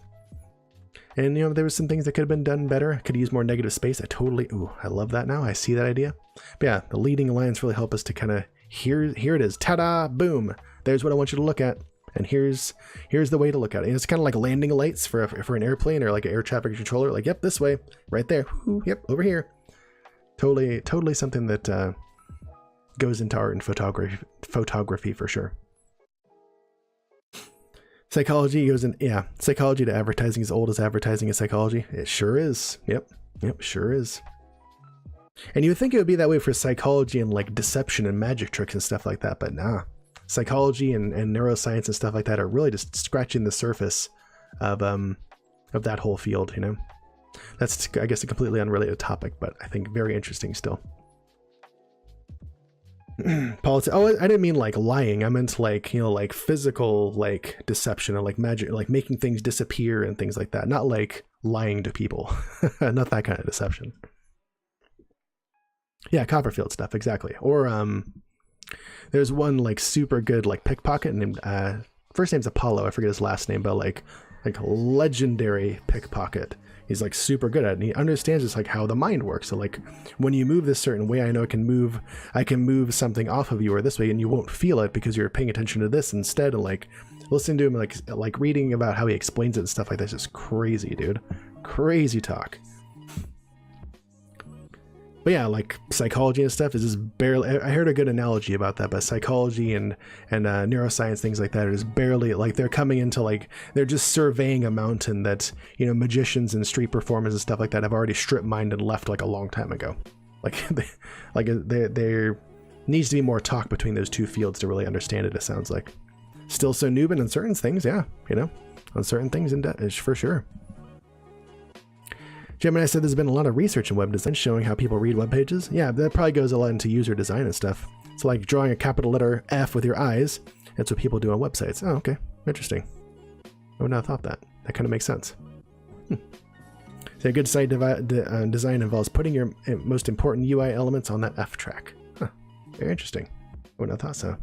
And, there was some things that could have been done better. Could use more negative space. I love that now. I see that idea. But yeah, the leading lines really help us to kind of, here it is. Ta-da, boom. There's what I want you to look at. And here's the way to look at it. And it's kind of like landing lights for an airplane or like an air traffic controller. Like, yep, this way, right there. Ooh, yep, over here. Totally something that goes into art and photography for sure. Psychology goes in, yeah. Psychology to advertising as old as advertising is psychology. It sure is. Yep, sure is. And you would think it would be that way for psychology and like deception and magic tricks and stuff like that, but nah. Psychology and neuroscience and stuff like that are really just scratching the surface of that whole field, you know? That's, I guess, a completely unrelated topic, but I think very interesting still. Politics. Oh, I didn't mean like lying. I meant like, you know, like physical, like deception and like magic, like making things disappear and things like that. Not like lying to people. Not that kind of deception. Yeah, Copperfield stuff, exactly. Or there's one like super good like pickpocket named first name's Apollo. I forget his last name, but like legendary pickpocket. He's like super good at it, and he understands just like how the mind works. So like when you move this certain way, I know I can move something off of you or this way, and you won't feel it because you're paying attention to this instead. And like listening to him, like reading about how he explains it and stuff like that is just crazy, dude. Crazy talk. But yeah, like psychology and stuff is just barely, I heard a good analogy about that, but psychology and neuroscience, things like that are just barely, like they're coming into like, they're just surveying a mountain that, you know, magicians and street performers and stuff like that have already strip mined and left like a long time ago. Like, there needs to be more talk between those two fields to really understand it, it sounds like. Still so new, but on certain things, yeah, you know, on certain things for sure. Gemini said there's been a lot of research in web design showing how people read web pages. Yeah, that probably goes a lot into user design and stuff. It's like drawing a capital letter F with your eyes. That's what people do on websites. Oh, okay. Interesting. I would not have thought that. That kind of makes sense. So a good site design involves putting your most important UI elements on that F track. Huh. Very interesting. I would not have thought so.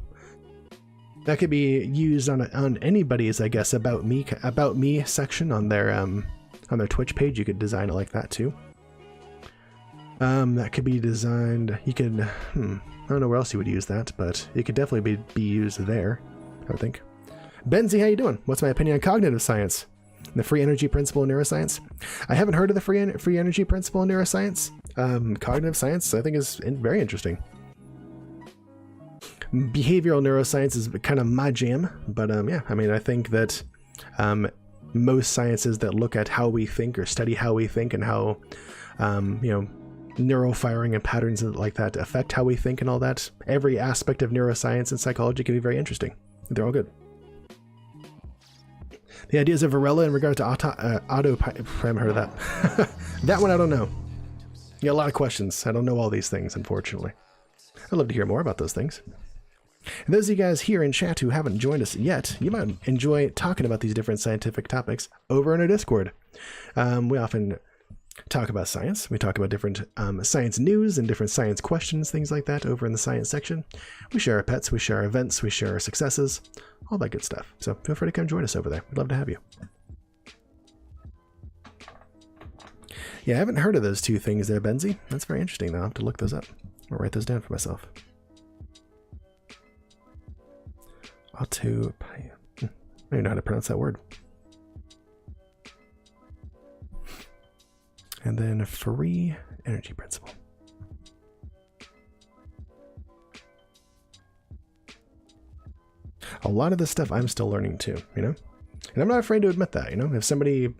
That could be used on anybody's, I guess, about me section on their Twitch page. You could design it like that too. That could be designed, you could, I don't know where else you would use that, but it could definitely be used there, I would think. Benzie, how you doing? What's my opinion on cognitive science? The free energy principle in neuroscience? I haven't heard of the free energy principle in neuroscience. Cognitive science, I think, is very interesting. Behavioral neuroscience is kind of my jam, but yeah, I mean, I think that most sciences that look at how we think or study how we think and how, you know, neural firing and patterns like that affect how we think and all that, every aspect of neuroscience and psychology can be very interesting. They're all good. The ideas of Varela in regard to I haven't heard of that. That one I don't know. You got a lot of questions. I don't know all these things, unfortunately. I'd love to hear more about those things. And those of you guys here in chat who haven't joined us yet, you might enjoy talking about these different scientific topics over in our Discord. We often talk about science. We talk about different science news and different science questions, things like that over in the science section. We share our pets, we share our events, we share our successes, all that good stuff. So feel free to come join us over there. We'd love to have you. Yeah, I haven't heard of those two things there, Benzie. That's very interesting, though. I'll have to look those up. I'll write those down for myself. I don't even know how to pronounce that word. And then a free energy principle. A lot of this stuff I'm still learning too, you know? And I'm not afraid to admit that, you know? If somebody,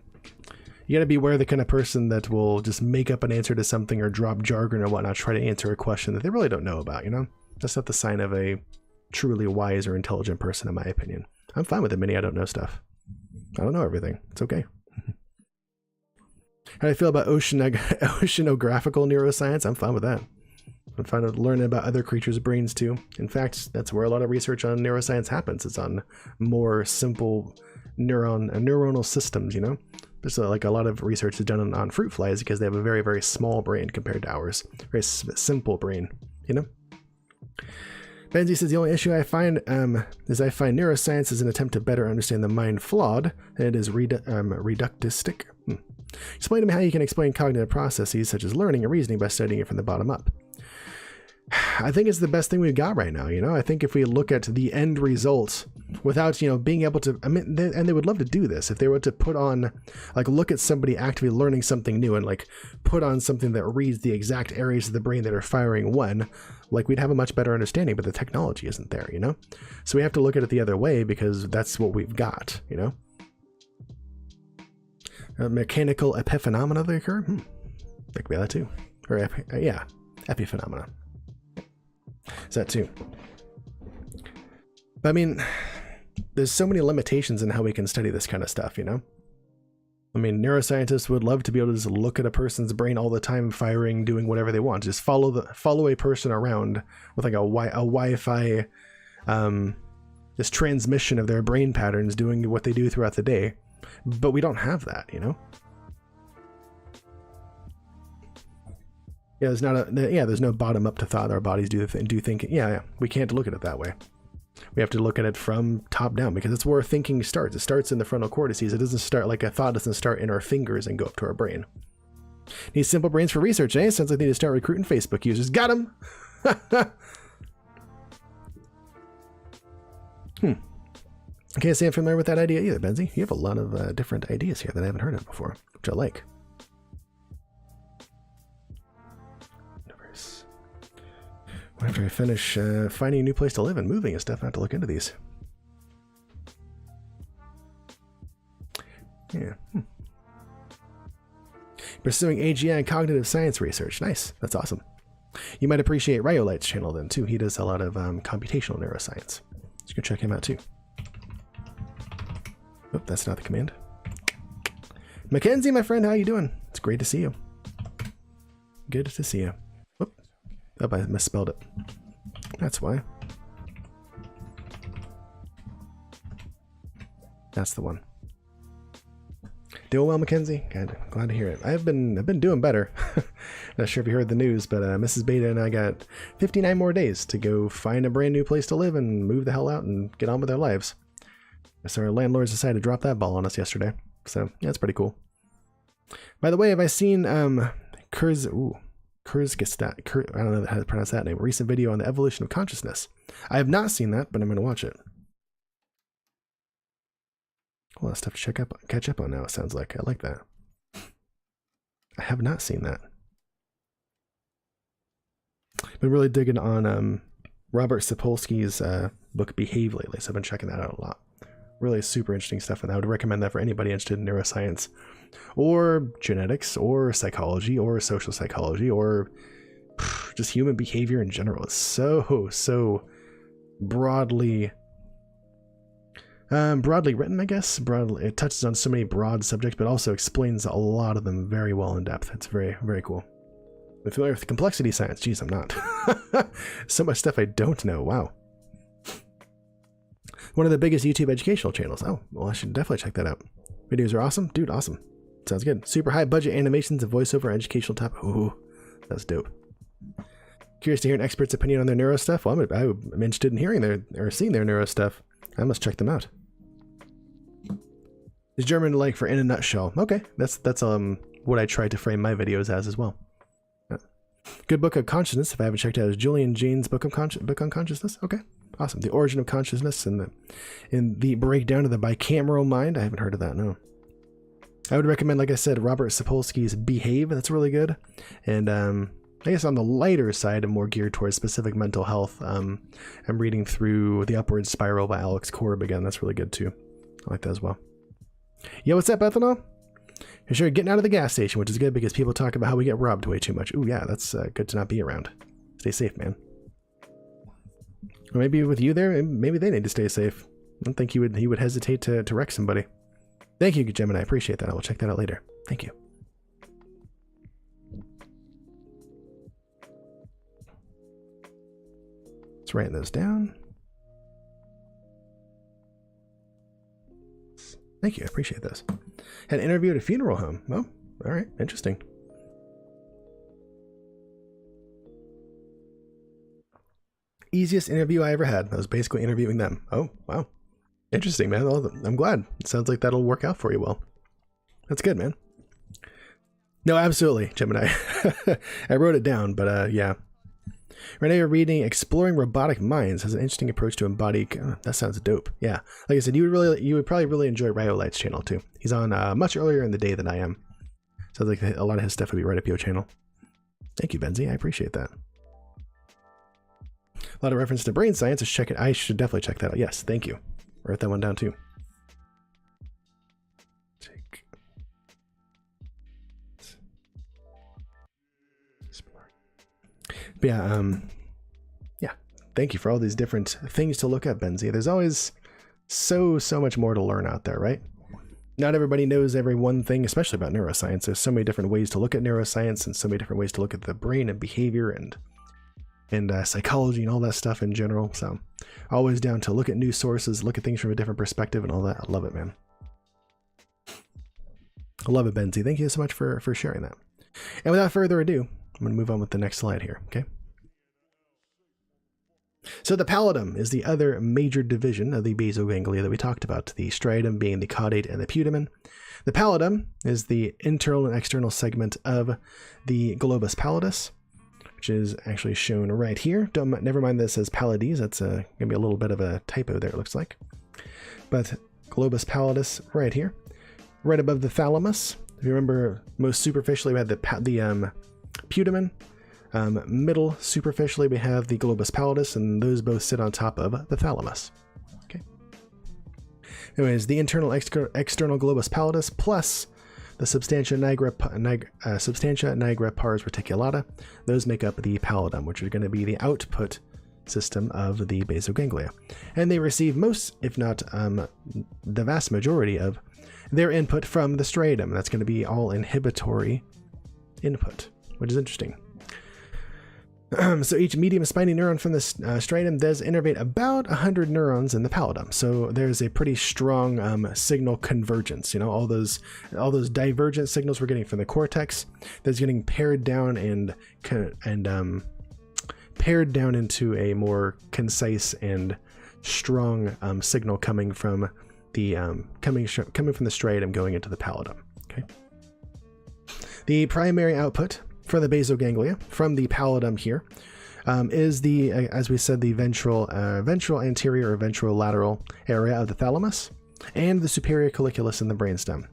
you gotta beware of the kind of person that will just make up an answer to something or drop jargon or whatnot, try to answer a question that they really don't know about, you know? That's not the sign of a truly wise or intelligent person, in my opinion. I'm fine with admitting I don't know stuff. I don't know everything. It's okay. How do I feel about oceanographical neuroscience? I'm fine with that. I'm fine with learning about other creatures' brains too. In fact, that's where a lot of research on neuroscience happens. It's on more simple neuronal systems, you know? There's like a lot of research is done on fruit flies because they have a very, very small brain compared to ours. Very simple brain, you know? Benzie says the only issue I find is I find neuroscience is an attempt to better understand the mind flawed, and it is reductistic. Explain to me how you can explain cognitive processes such as learning and reasoning by studying it from the bottom up. I think it's the best thing we've got right now, you know? I think if we look at the end result without, you know, being able to, I mean, and they would love to do this, if they were to put on, like, look at somebody actively learning something new and, like, put on something that reads the exact areas of the brain that are firing when, like, we'd have a much better understanding, but the technology isn't there, you know? So we have to look at it the other way because that's what we've got, you know? Mechanical epiphenomena that occur? That could be that too. Or, yeah. epiphenomena. Is that too? But I mean, there's so many limitations in how we can study this kind of stuff, you know? I mean, neuroscientists would love to be able to just look at a person's brain all the time, firing, doing whatever they want. Just follow a person around with like a Wi-Fi this transmission of their brain patterns, doing what they do throughout the day. But we don't have that, you know? Yeah, there's no bottom up to thought. Our bodies do thinking. Yeah, we can't look at it that way. We have to look at it from top down, because it's where thinking starts. It starts in the frontal cortices. It doesn't start like a thought doesn't start in our fingers and go up to our brain. Need simple brains for research, eh? Sounds like they need to start recruiting Facebook users. Got him! I can't say I'm familiar with that idea either, Benzie. You have a lot of different ideas here that I haven't heard of before, which I like. After I finish finding a new place to live and moving and stuff, I have to look into these. Yeah. Pursuing AGI and cognitive science research. Nice. That's awesome. You might appreciate Ryolight's channel then, too. He does a lot of computational neuroscience. So you can check him out, too. Oh, that's not the command. Mackenzie, my friend, how you doing? It's great to see you. Good to see you. Oh, I misspelled it. That's why. That's the one. Doing well, Mackenzie. Glad to hear it. I've been doing better. Not sure if you heard the news, but Mrs. Beta and I got 59 more days to go find a brand new place to live and move the hell out and get on with our lives. So our landlords decided to drop that ball on us yesterday. So yeah, it's pretty cool. By the way, have I seen Kurzgesagt, I don't know how to pronounce that name. A recent video on the evolution of consciousness. I have not seen that, but I'm going to watch it. A lot of stuff to catch up on now, it sounds like. I like that. I have not seen that. Been really digging on Robert Sapolsky's book Behave lately, so I've been checking that out a lot. Really super interesting stuff, and I would recommend that for anybody interested in neuroscience or genetics or psychology or social psychology or just human behavior in general. It's so broadly written, I guess. It touches on so many broad subjects, but also explains a lot of them very well in depth. It's very, very cool. I'm familiar with complexity science. Jeez, I'm not. So much stuff I don't know. Wow. One of the biggest YouTube educational channels. Oh, well, I should definitely check that out. Videos are awesome. Dude, awesome. Sounds good. Super high budget animations and voiceover educational topic. Ooh, that's dope. Curious to hear an expert's opinion on their neuro stuff? Well, I'm interested in hearing seeing their neuro stuff. I must check them out. Is German like for in a nutshell? Okay, that's what I try to frame my videos as well. Good Book of Consciousness, if I haven't checked out, is Julian Jane's book on consciousness. Okay, awesome. The Origin of Consciousness and the breakdown of the bicameral mind. I haven't heard of that, no. I would recommend, like I said, Robert Sapolsky's Behave. That's really good. And I guess on the lighter side and more geared towards specific mental health, I'm reading through The Upward Spiral by Alex Korb again. That's really good too. I like that as well. Yo, what's up, Ethanol? You're sure getting out of the gas station, which is good because people talk about how we get robbed way too much. Ooh, yeah, that's good to not be around. Stay safe, man. Or maybe with you there, maybe they need to stay safe. I don't think he would hesitate to wreck somebody. Thank you, Gemini. I appreciate that. I will check that out later. Thank you. Let's write those down. Thank you. I appreciate those. Had an interview at a funeral home. Oh, all right. Interesting. Easiest interview I ever had. I was basically interviewing them. Oh, wow. Interesting, man. I'm glad. It sounds like that'll work out for you well. That's good, man. No, absolutely, Gemini. I wrote it down, but yeah. Right now you're reading Exploring Robotic Minds. Has an interesting approach to embody. That sounds dope. Yeah. Like I said, you would probably really enjoy Ryolight's channel too. He's on much earlier in the day than I am. Sounds like a lot of his stuff would be right up your channel. Thank you, Benzie. I appreciate that. A lot of reference to brain science. I should definitely check that out. Yes, thank you. Write that one down too. But yeah, thank you for all these different things to look at, Benzie. There's always so much more to learn out there, right? Not everybody knows every one thing, especially about neuroscience. There's so many different ways to look at neuroscience and so many different ways to look at the brain and behavior and psychology and all that stuff in general. So always down to look at new sources, look at things from a different perspective and all that. I love it, man. I love it, Benzie. Thank you so much for sharing that. And without further ado, I'm going to move on with the next slide here, okay? So the pallidum is the other major division of the basal ganglia that we talked about, the striatum being the caudate and the putamen. The pallidum is the internal and external segment of the globus pallidus, which is actually shown right here. Never mind this as Pallidus, that's going to be a little bit of a typo there, it looks like. But globus pallidus right here, right above the thalamus. If you remember, most superficially we had the putamen. Middle superficially we have the globus pallidus, and those both sit on top of the thalamus. Okay. Anyways, the internal external globus pallidus plus the Substantia Nigra pars reticulata, those make up the pallidum, which are going to be the output system of the basal ganglia. And they receive most, if not the vast majority of their input from the striatum. That's going to be all inhibitory input, which is interesting. So each medium spiny neuron from the striatum does innervate about 100 neurons in the pallidum. So there's a pretty strong signal convergence. You know, all those divergent signals we're getting from the cortex, that's getting pared down and pared down into a more concise and strong signal coming from the coming from the striatum going into the pallidum. Okay. The primary output for the basal ganglia from the pallidum here is the, as we said, the ventral anterior or ventral lateral area of the thalamus and the superior colliculus in the brainstem.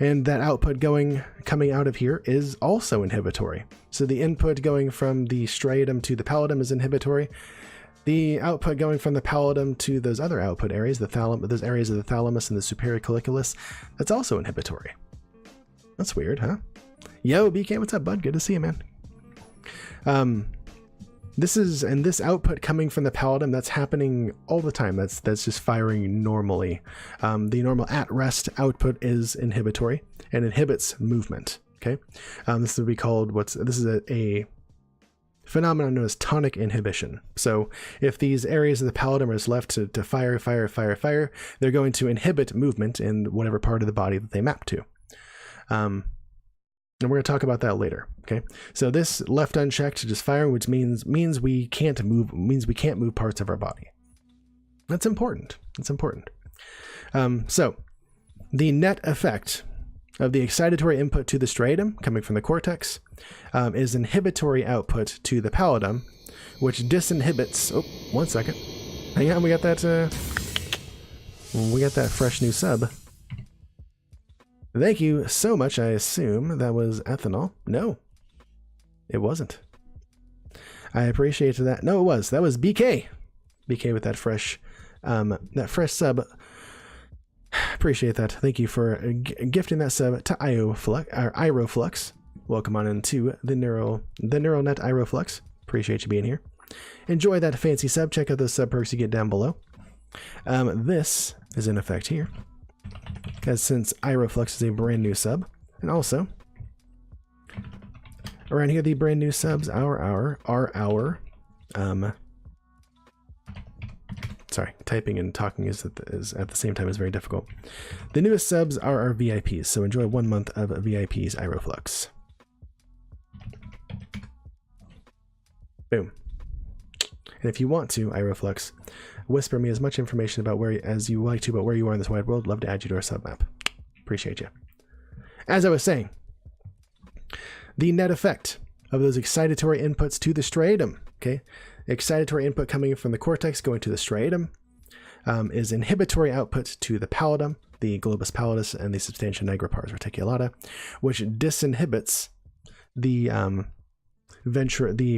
And that output coming out of here is also inhibitory. So the input going from the striatum to the pallidum is inhibitory. The output going from the pallidum to those other output areas, those areas of the thalamus and the superior colliculus, that's also inhibitory. That's weird, huh? Yo, BK, what's up, bud? Good to see you, man. This output coming from the pallidum, that's happening all the time. That's just firing normally. The normal at-rest output is inhibitory and inhibits movement. Okay, this would be called this is a phenomenon known as tonic inhibition. So if these areas of the pallidum is left to fire, they're going to inhibit movement in whatever part of the body that they map to. And we're going to talk about that later. Okay, so this left unchecked, just firing, which means we can't move parts of our body. That's important. That's important. So the net effect of the excitatory input to the striatum coming from the cortex is inhibitory output to the pallidum, which disinhibits. Oh, 1 second. Hang on, we got that fresh new sub. Thank you so much. I assume that was ethanol. No, it wasn't. I appreciate that. No, it was. That was BK. BK with that fresh sub. Appreciate that. Thank you for gifting that sub to Iroflux. Welcome on into the neural net Iroflux. Appreciate you being here. Enjoy that fancy sub. Check out those sub perks you get down below. This is in effect here, as since Iroflux is a brand new sub, and also around here the brand new subs are our sorry, typing and talking is at the same time is very difficult. The newest subs are our VIPs, so enjoy 1 month of VIPs Iroflux. Boom. And if you want to, Iroflux, whisper me as much information about as you like to about where you are in this wide world. Love to add you to our sub map. Appreciate you. As I was saying, the net effect of those excitatory inputs to the striatum, okay? Excitatory input coming from the cortex going to the striatum is inhibitory output to the pallidum, the globus pallidus, and the Substantia Nigra pars reticulata, which disinhibits the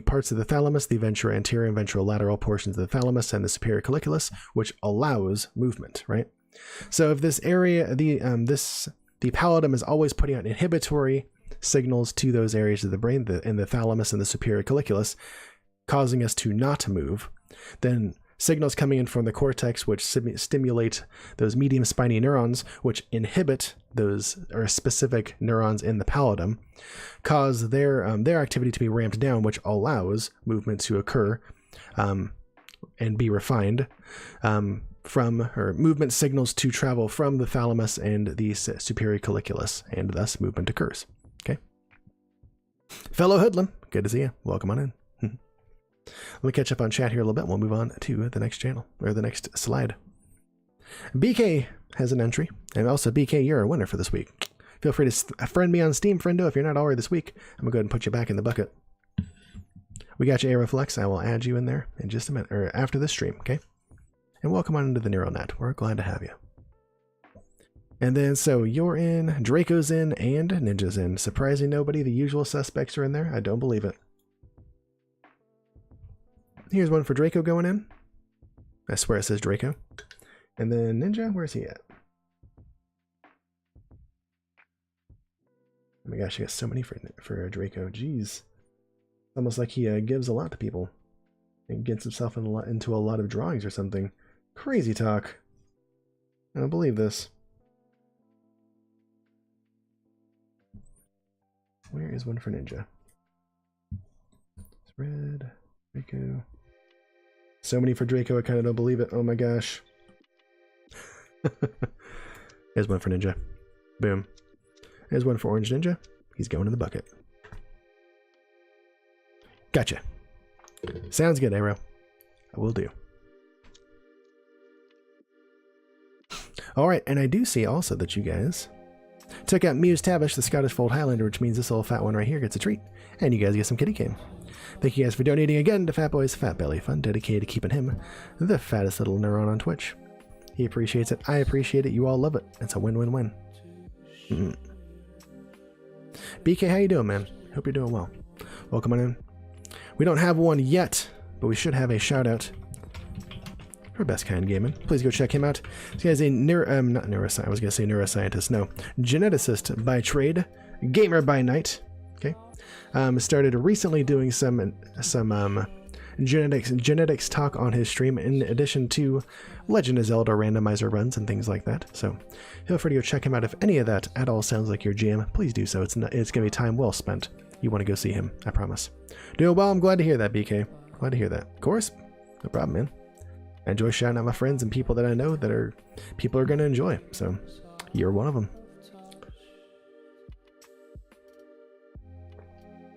parts of the thalamus, the ventral anterior and ventral lateral portions of the thalamus and the superior colliculus, which allows movement, right? So if this area, the pallidum is always putting out inhibitory signals to those areas of the brain, in the thalamus and the superior colliculus, causing us to not move. Then signals coming in from the cortex, which stimulate those medium spiny neurons, which inhibit those or specific neurons in the pallidum, cause their activity to be ramped down, which allows movement to occur and be refined movement signals to travel from the thalamus and the superior colliculus, and thus movement occurs. Okay. Fellow hoodlum, good to see you. Welcome on in. Let me catch up on chat here a little bit. We'll move on to the next channel, or the next slide. BK has an entry, and also BK, you're a winner for this week. Feel free to friend me on Steam, friendo, if you're not already this week. I'm gonna go ahead and put you back in the bucket. We got your Aeroflex. I will add you in there in just a minute, or after this stream, okay? And welcome on into the Neural Net. We're glad to have you. And then, so you're in, Draco's in, and Ninja's in. Surprising nobody, the usual suspects are in there. I don't believe it. Here's one for Draco going in. I swear it says Draco. And then Ninja, where's he at? Oh my gosh, I got so many for Draco. Jeez. Almost like he gives a lot to people. And gets himself into a lot of drawings or something. Crazy talk. I don't believe this. Where is one for Ninja? It's red. Draco. So many for Draco, I kind of don't believe it. Oh my gosh. There's one for Ninja. Boom. There's one for Orange Ninja. He's going in the bucket. Gotcha. Sounds good, Arrow. I will do. Alright, and I do see also that you guys took out Muse Tavish, the Scottish Fold Highlander, which means this little fat one right here gets a treat. And you guys get some kitty cane. Thank you guys for donating again to Fat Boy's Fat Belly Fund, dedicated to keeping him the fattest little neuron on Twitch. He appreciates it. I appreciate it. You all love it. It's a win-win-win. BK, how you doing, man? Hope you're doing well. Welcome on in. We don't have one yet, but we should have a shout-out for Best Kind Gaming. Please go check him out. This guy's a not neuroscientist. I was going to say neuroscientist. No, geneticist by trade, gamer by night. Okay, started recently doing some genetics talk on his stream, in addition to Legend of Zelda randomizer runs and things like that. So feel free to go check him out. If any of that at all sounds like your jam, please do so. It's going to be time well spent. You want to go see him, I promise. Doing well. I'm glad to hear that, BK. Glad to hear that. Of course, no problem, man. I enjoy shouting out my friends and people that I know that are people are going to enjoy. So you're one of them.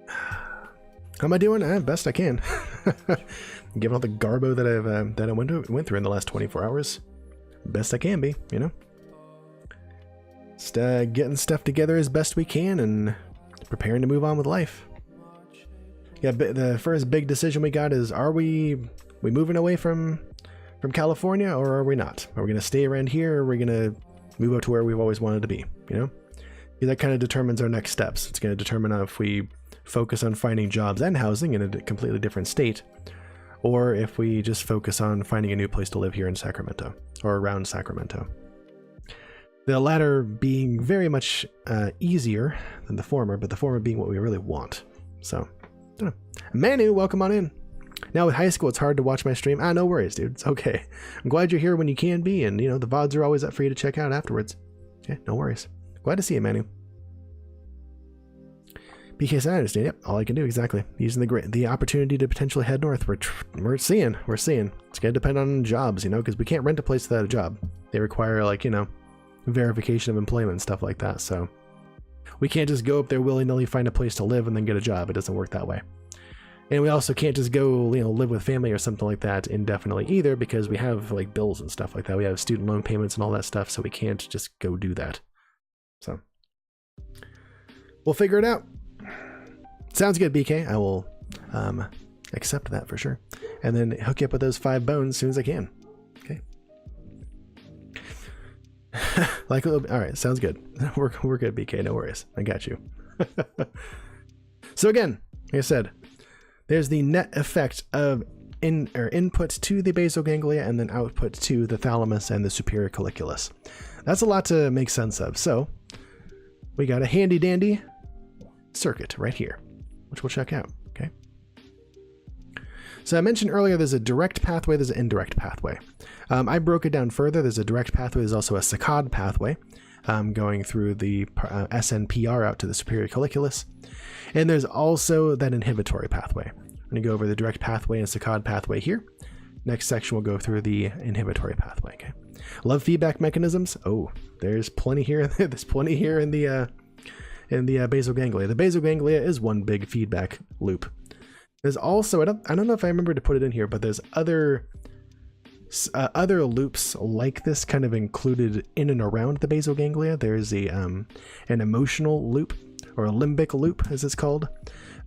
How am I doing? Best I can. Given all the garbo that I went through in the last 24 hours, best I can be, you know. Just getting stuff together as best we can and preparing to move on with life. Yeah, the first big decision we got is: are we moving away from California, or are we not? Are we going to stay around here, or are we going to move up to where we've always wanted to be? You know, that kind of determines our next steps. It's going to determine if we focus on finding jobs and housing in a completely different state, or if we just focus on finding a new place to live here in Sacramento or around Sacramento. The latter being very much easier than the former, but the former being what we really want. So, I don't know. Manu, welcome on in. Now with high school, it's hard to watch my stream. No worries, dude. It's okay. I'm glad you're here when you can be, and you know the VODs are always up for you to check out afterwards. Yeah, no worries. Glad to see you, Manu. BKS, I understand. Yep, all I can do, exactly. Using the opportunity to potentially head north. We're seeing. It's gonna depend on jobs, you know, because we can't rent a place without a job. They require, like, you know, verification of employment and stuff like that. So we can't just go up there willy-nilly, find a place to live, and then get a job. It doesn't work that way. And we also can't just go, you know, live with family or something like that indefinitely either, because we have like bills and stuff like that. We have student loan payments and all that stuff, so we can't just go do that. So we'll figure it out. Sounds good, BK. I will accept that for sure. And then hook you up with those 5 bones as soon as I can. Okay. Like a little bit. All right, sounds good. We're good, BK. No worries. I got you. So again, like I said, there's the net effect of input to the basal ganglia and then output to the thalamus and the superior colliculus. That's a lot to make sense of. So we got a handy dandy circuit right here, which we'll check out, okay? So I mentioned earlier there's a direct pathway, there's an indirect pathway. I broke it down further. There's a direct pathway, there's also a saccade pathway going through the SNPR out to the superior colliculus. And there's also that inhibitory pathway. I'm going to go over the direct pathway and saccade pathway here. Next section we'll go through the inhibitory pathway, okay? Love feedback mechanisms. Oh, there's plenty here. There's plenty here in the basal ganglia. The basal ganglia is one big feedback loop. There's also, I don't know if I remember to put it in here, but there's other loops like this kind of included in and around the basal ganglia. There's an emotional loop, or a limbic loop as it's called,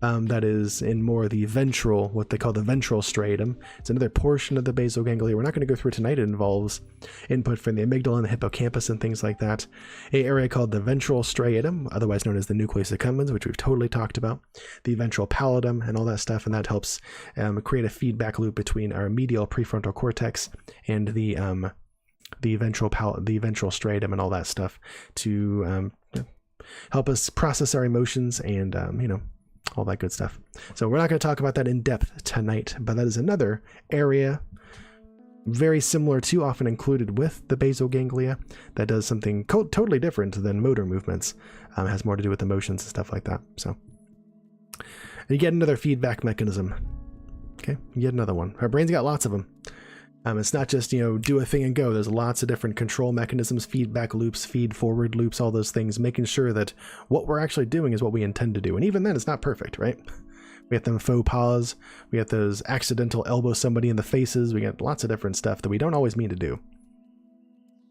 that is in more the ventral, what they call the ventral striatum. It's another portion of the basal ganglia. We're not going to go through it tonight. It involves input from the amygdala and the hippocampus and things like that. An area called the ventral striatum, otherwise known as the nucleus accumbens, which we've totally talked about, the ventral pallidum and all that stuff, and that helps create a feedback loop between our medial prefrontal cortex and the ventral striatum and all that stuff to help us process our emotions and all that good stuff. So we're not going to talk about that in depth tonight, but that is another area very similar to, often included with the basal ganglia, that does something totally different than motor movements. Has more to do with emotions and stuff like that. So you get another feedback mechanism. Okay, you get another one. Our brain's got lots of them. It's not just, do a thing and go. There's lots of different control mechanisms, feedback loops, feed forward loops, all those things, making sure that what we're actually doing is what we intend to do. And even then, it's not perfect, right? We got them faux pas. We got those accidental elbow somebody in the faces. We got lots of different stuff that we don't always mean to do.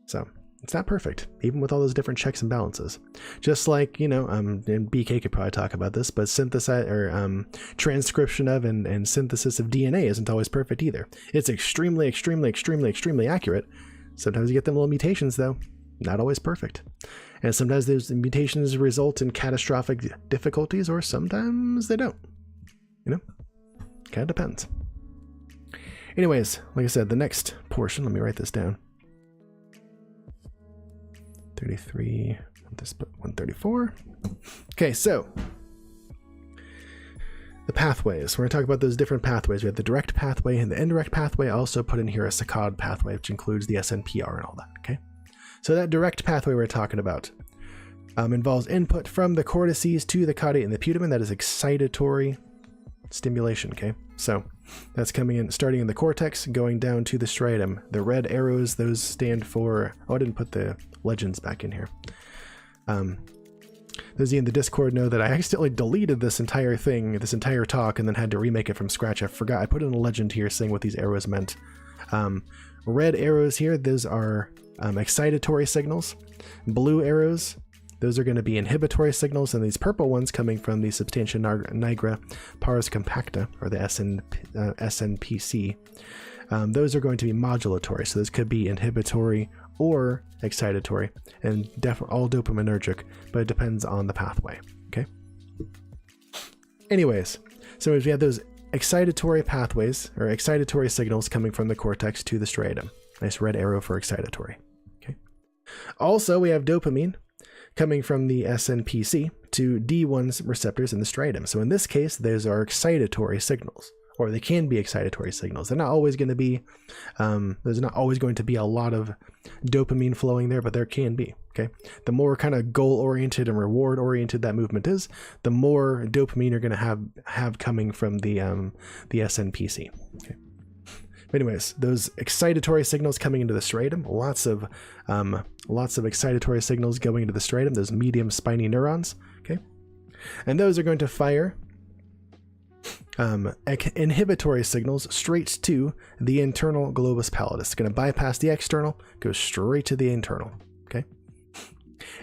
So it's not perfect, even with all those different checks and balances. Just like, and BK could probably talk about this, but transcription of and synthesis of DNA isn't always perfect either. It's extremely, extremely, extremely, extremely accurate. Sometimes you get them little mutations, though. Not always perfect. And sometimes those mutations result in catastrophic difficulties, or sometimes they don't. Kind of depends. Anyways, like I said, the next portion, let me write this down. 33, this put 134. Okay, so the pathways. We're going to talk about those different pathways. We have the direct pathway and the indirect pathway. I also put in here a saccade pathway, which includes the SNPR and all that. Okay, so that direct pathway we're talking about involves input from the cortices to the caudate and the putamen. That is excitatory stimulation. Okay, so that's coming in, starting in the cortex, going down to the striatum. The red arrows, those stand for, I didn't put the legends back in here. Those of you in the Discord know that I accidentally deleted this entire thing, this entire talk, and then had to remake it from scratch. I forgot, I put in a legend here saying what these arrows meant. Red arrows here, those are excitatory signals. Blue arrows, those are going to be inhibitory signals, and these purple ones coming from the Substantia Nigra pars compacta, or the SNPC, those are going to be modulatory. So those could be inhibitory or excitatory, and all dopaminergic, but it depends on the pathway. Okay. Anyways, so we have those excitatory pathways, or excitatory signals coming from the cortex to the striatum. Nice red arrow for excitatory. Okay. Also, we have dopamine coming from the SNPC to D1's receptors in the striatum. So in this case, those are excitatory signals, or they can be excitatory signals. They're not always going to be, there's not always going to be a lot of dopamine flowing there, but there can be. Okay. The more kind of goal-oriented and reward-oriented that movement is, the more dopamine you're going to have coming from the SNPC. Okay. Anyways, those excitatory signals coming into the striatum, lots of excitatory signals going into the striatum, those medium spiny neurons, okay? And those are going to fire inhibitory signals straight to the internal globus pallidus. It's going to bypass the external, go straight to the internal, okay?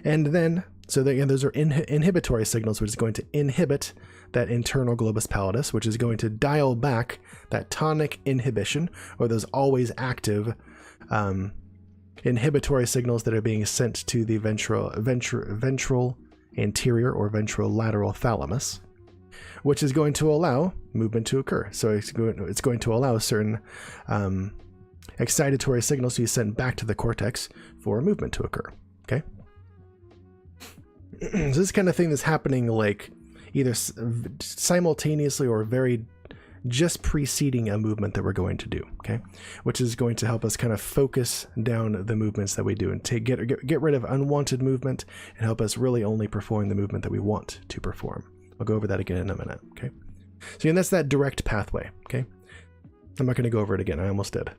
And then, so again, those are inhibitory signals, which is going to inhibit that internal globus pallidus, which is going to dial back that tonic inhibition, or those always active inhibitory signals that are being sent to the ventral anterior or ventrolateral thalamus, which is going to allow movement to occur. So it's going to allow certain excitatory signals to be sent back to the cortex for movement to occur. Okay. So this kind of thing that's happening like either simultaneously or very just preceding a movement that we're going to do, okay? Which is going to help us kind of focus down the movements that we do and get rid of unwanted movement and help us really only perform the movement that we want to perform. I'll go over that again in a minute, okay? So again, that's that direct pathway, okay? I'm not going to go over it again. I almost did.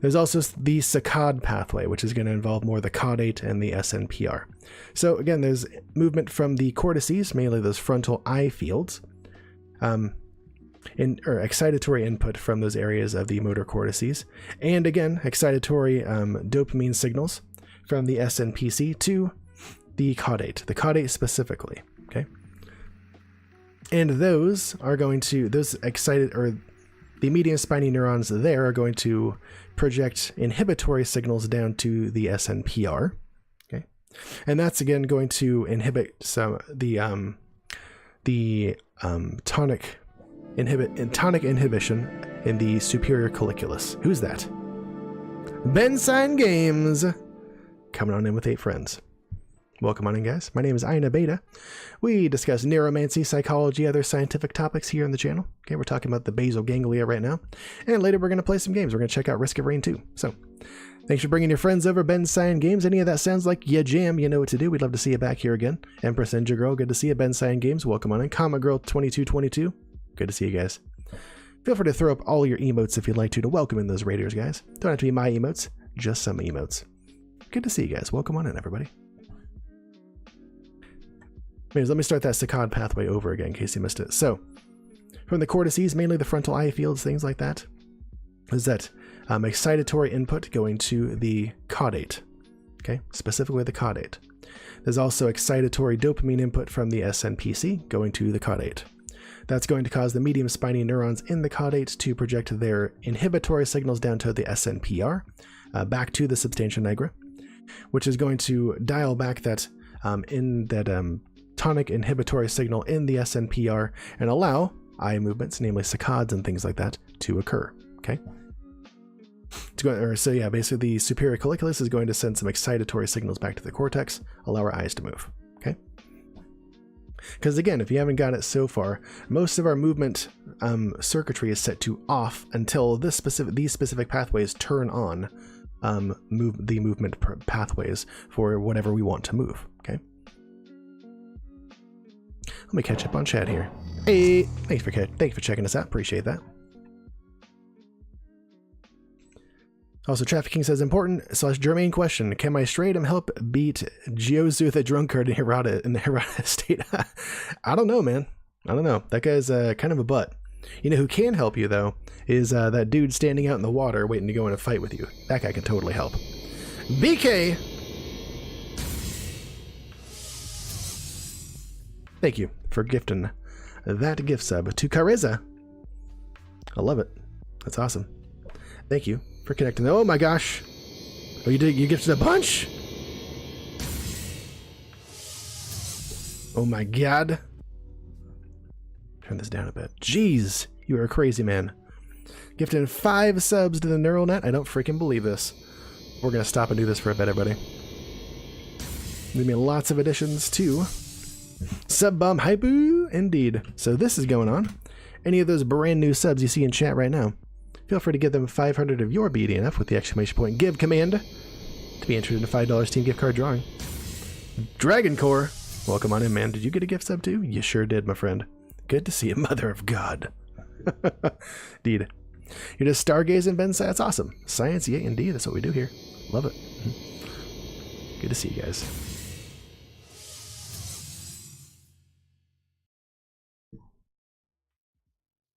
There's also the Saccade Pathway, which is going to involve more the caudate and the SNPR. So again, there's movement from the cortices, mainly those frontal eye fields, or excitatory input from those areas of the motor cortices, and again, excitatory dopamine signals from the SNPC to the caudate specifically, okay? And those are going to, the medium spiny neurons there are going to project inhibitory signals down to the SNPR, okay? And that's again going to inhibit some the tonic inhibition in the superior colliculus. Who's that? Bensign Games, coming on in with 8 friends. Welcome on in, guys. My name is Ina Beta. We discuss neuromancy, psychology, other scientific topics here on the channel. Okay, we're talking about the basal ganglia right now. And later we're going to play some games. We're going to check out Risk of Rain 2. So, thanks for bringing your friends over, Bensign Games. Any of that sounds like ya jam, you know what to do. We'd love to see you back here again. Empress Ninja Girl, good to see you. Bensign Games, welcome on in. Comma Girl 2222, good to see you guys. Feel free to throw up all your emotes if you'd like to welcome in those raiders, guys. Don't have to be my emotes, just some emotes. Good to see you guys. Welcome on in, everybody. Anyways, let me start that Saccade Pathway over again in case you missed it. So, from the cortices, mainly the frontal eye fields, things like that, is that excitatory input going to the caudate, okay? Specifically the caudate. There's also excitatory dopamine input from the SNPC going to the caudate. That's going to cause the medium spiny neurons in the caudate to project their inhibitory signals down to the SNPR, back to the Substantia Nigra, which is going to dial back that tonic inhibitory signal in the SNPR and allow eye movements, namely saccades and things like that, to occur, okay? So yeah, basically the superior colliculus is going to send some excitatory signals back to the cortex, allow our eyes to move, okay? Because again, if you haven't got it so far, most of our movement circuitry is set to off until these specific pathways turn on the movement pathways for whatever we want to move, okay? Let me catch up on chat here. Hey, thanks for checking us out. Appreciate that. Also, Trafficking says, important / germane question. Can my Stratum help beat Giozu the drunkard in the Hirata state? I don't know, man. I don't know. That guy's kind of a butt. You know who can help you, though, is that dude standing out in the water waiting to go in a fight with you. That guy can totally help. BK! Thank you for gifting that gift sub to Cariza. I love it. That's awesome. Thank you for connecting. Oh my gosh. Oh, you gifted a bunch? Oh my god. Turn this down a bit. Jeez, you are a crazy man. Gifting 5 subs to the neural net. I don't freaking believe this. We're gonna stop and do this for a bit, everybody. Give me lots of additions too. Sub bomb hypoo, indeed. So this is going on. Any of those brand new subs you see in chat right now, feel free to give them 500 of your BDNF with the exclamation point give command to be entered in a $5 Steam gift card drawing. Dragon Core, welcome on in, man. Did you get a gift sub too? You sure did, my friend. Good to see you, mother of God. Indeed. You're just stargazing, Ben. That's awesome. Science, yeah, indeed. That's what we do here. Love it. Good to see you guys.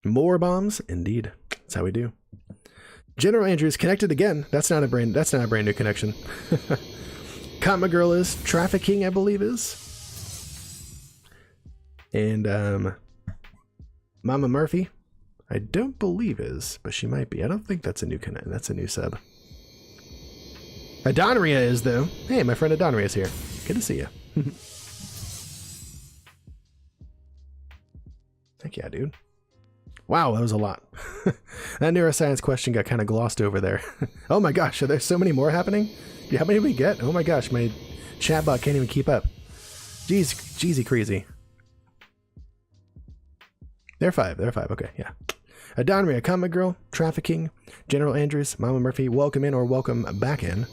More bombs, indeed. That's how we do. General Andrews connected again. That's not a brand new connection. Comma Girl is Trafficking, I believe is. And Mama Murphy, I don't believe is, but she might be. I don't think that's a new connect. That's a new sub. Adonria is though. Hey, my friend Adonria is here. Good to see you. Heck yeah, dude. Wow, that was a lot. That neuroscience question got kind of glossed over there. Oh my gosh, are there so many more happening? How many did we get? Oh my gosh, my chatbot can't even keep up. Jeez, jeezy crazy. They're 5. They're 5. Okay, yeah. Adonria, Comic Girl, Trafficking, General Andrews, Mama Murphy, welcome in or welcome back in.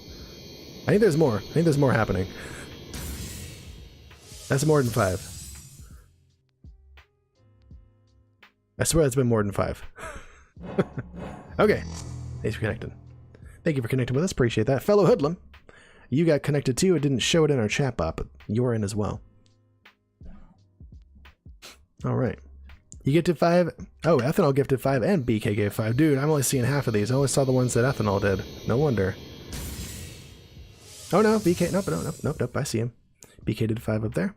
I think there's more. I think there's more happening. That's more than 5. I swear that's been more than 5. Okay. Thanks for connecting. Thank you for connecting with us. Appreciate that. Fellow Hoodlum, you got connected too. It didn't show it in our chat bot, but you're in as well. All right. You gifted 5. Oh, Ethanol gifted 5 and BK gave 5. Dude, I'm only seeing half of these. I only saw the ones that Ethanol did. No wonder. Oh no, BK. Nope. I see him. BK did 5 up there.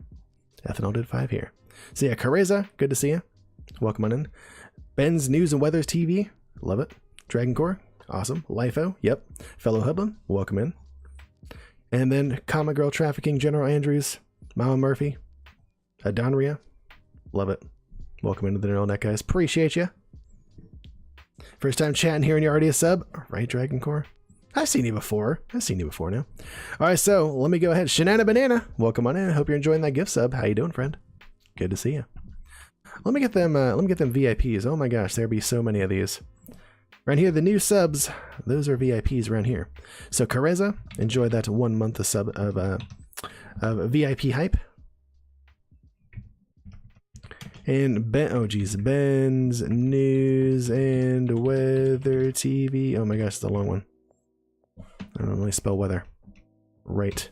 Ethanol did 5 here. So yeah, Careza, good to see you. Welcome on in. Ben's News and Weathers TV. Love it. Dragon Core. Awesome. Lifo. Yep. Fellow Hoodlum. Welcome in. And then Comic Girl Trafficking, General Andrews, Mama Murphy, Adonria. Love it. Welcome into the Neural Net, guys. Appreciate you. First time chatting here and you're already a sub? Right, Dragon Core? I've seen you before. now. All right, so let me go ahead. Shanana Banana. Welcome on in. Hope you're enjoying that gift sub. How you doing, friend? Good to see you. Let me get them VIPs. Oh my gosh, there'd be so many of these. Right here, the new subs, those are VIPs around here. So Careza, enjoy that 1 month of VIP hype. And Ben's News and Weather TV. Oh my gosh, it's a long one. I don't really spell weather. Right.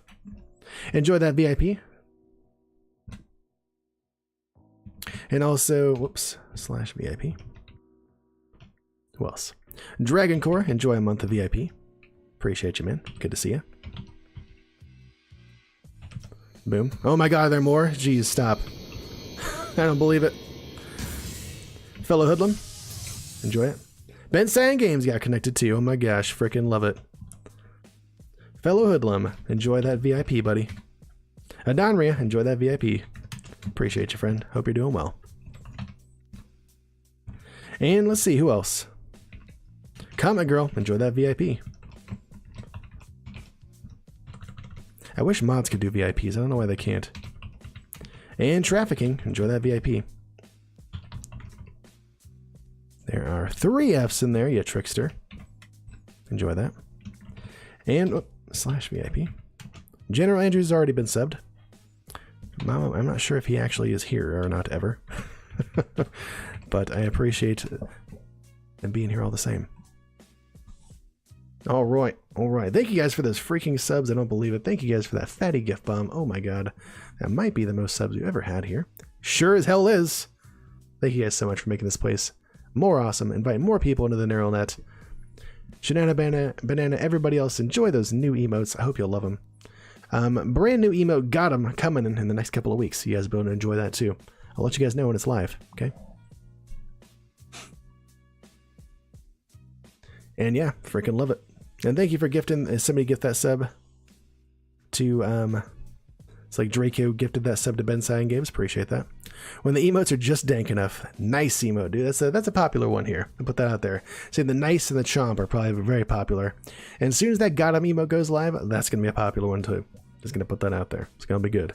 Enjoy that VIP. And also, whoops, /VIP. Who else? Dragon Core, enjoy a month of VIP. Appreciate you, man. Good to see you. Boom. Oh my god, are there more? Jeez, stop. I don't believe it. Fellow Hoodlum, enjoy it. Ben Sand Games got connected too. Oh my gosh, freaking love it. Fellow Hoodlum, enjoy that VIP, buddy. Adonria, enjoy that VIP. Appreciate you, friend. Hope you're doing well. And let's see, who else? Comic Girl, enjoy that VIP. I wish mods could do VIPs. I don't know why they can't. And Trafficking, enjoy that VIP. There are 3 Fs in there, you trickster. Enjoy that. And /VIP. General Andrews has already been subbed. Mama, I'm not sure if he actually is here or not ever. But I appreciate him being here all the same. All right. Thank you guys for those freaking subs. I don't believe it. Thank you guys for that fatty gift bomb. Oh my god. That might be the most subs we've ever had here. Sure as hell is. Thank you guys so much for making this place more awesome. Invite more people into the neural net. Shanana Banana, everybody else, enjoy those new emotes. I hope you'll love them. Brand new emote got them coming in the next couple of weeks. You guys will enjoy that too. I'll let you guys know when it's live, okay? And yeah, freaking love it. And thank you for gifting. Somebody gift that sub to it's like Draco gifted that sub to Ben Science Games. Appreciate that. When the emotes are just dank enough. Nice emote, dude. That's a popular one here. I'll put that out there. Say the nice and the chomp are probably very popular. And as soon as that got him emote goes live, that's gonna be a popular one too. Just gonna put that out there. It's gonna be good.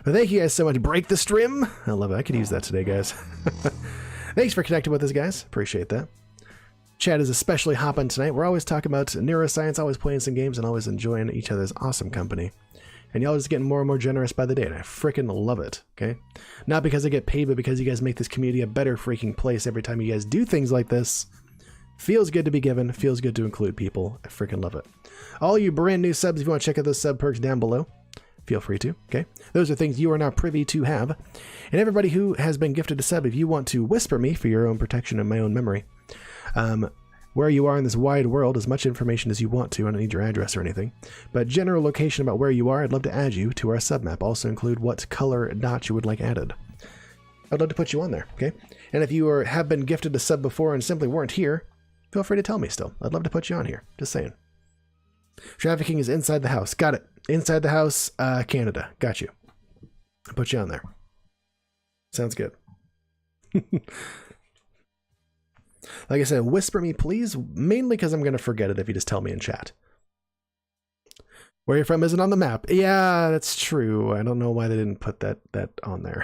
But thank you guys so much. Break the stream. I love it. I could use that today, guys. Thanks for connecting with us, guys. Appreciate that. Chat is especially hopping tonight. We're always talking about neuroscience, always playing some games, and always enjoying each other's awesome company. And y'all just getting more and more generous by the day, and I freaking love it, okay? Not because I get paid, but because you guys make this community a better freaking place every time you guys do things like this. Feels good to be given, feels good to include people. I freaking love it. All you brand new subs, if you want to check out those sub perks down below, feel free to, okay? Those are things you are now privy to have. And everybody who has been gifted a sub, if you want to whisper me for your own protection and my own memory, where you are in this wide world, as much information as you want to. I don't need your address or anything, but general location about where you are. I'd love to add you to our sub map. Also include what color dot you would like added. I'd love to put you on there, okay? And if you have been gifted a sub before and simply weren't here, feel free to tell me still. I'd love to put you on here. Just saying. Trafficking is inside the house. Got it. Inside the house, Canada. Got you. I'll put you on there. Sounds good. Like I said, whisper me, please, mainly because I'm going to forget it if you just tell me in chat. Where you're from isn't on the map. Yeah, that's true. I don't know why they didn't put that on there.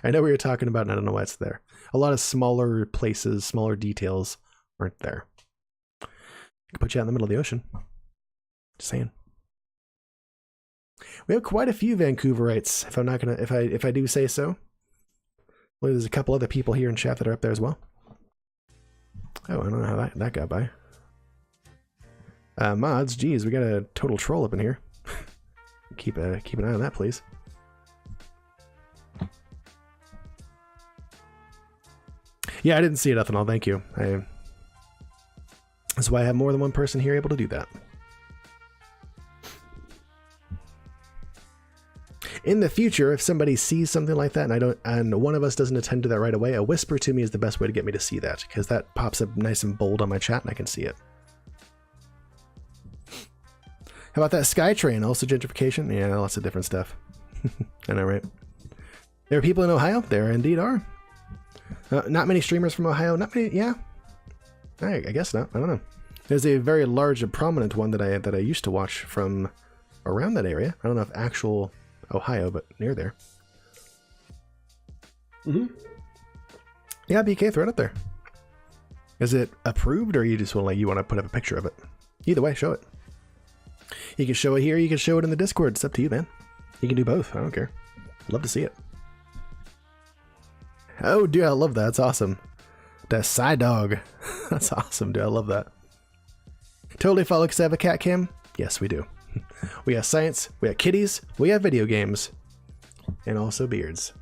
I know what you're talking about, and I don't know why it's there. A lot of smaller places, smaller details aren't there. I could put you out in the middle of the ocean. Just saying. We have quite a few Vancouverites, if I do say so. Well, there's a couple other people here in chat that are up there as well. Oh, I don't know how that got by. Mods, geez, we got a total troll up in here. keep an eye on that, please. Yeah, I didn't see it, Ethanol. Thank you. That's why I have more than one person here able to do that. In the future, if somebody sees something like that and one of us doesn't attend to that right away, a whisper to me is the best way to get me to see that, because that pops up nice and bold on my chat and I can see it. How about that SkyTrain? Also gentrification? Yeah, lots of different stuff. I know, right? There are people in Ohio? There indeed are. Not many streamers from Ohio. Not many, yeah. I guess not. I don't know. There's a very large and prominent one that I used to watch from around that area. I don't know if actual Ohio, but near there. Yeah, BK, throw it up there. Is it approved, or you just want to put up a picture of it? Either way, show it. You can show it here, you can show it in the Discord. It's up to you, man. You can do both. I don't care. Love to see it. Oh, dude, I love that. That's awesome. That side dog. That's awesome, dude. I love that. Totally follow because I have a cat cam. Yes, we do. We have science, we have kitties, we have video games, and also beards.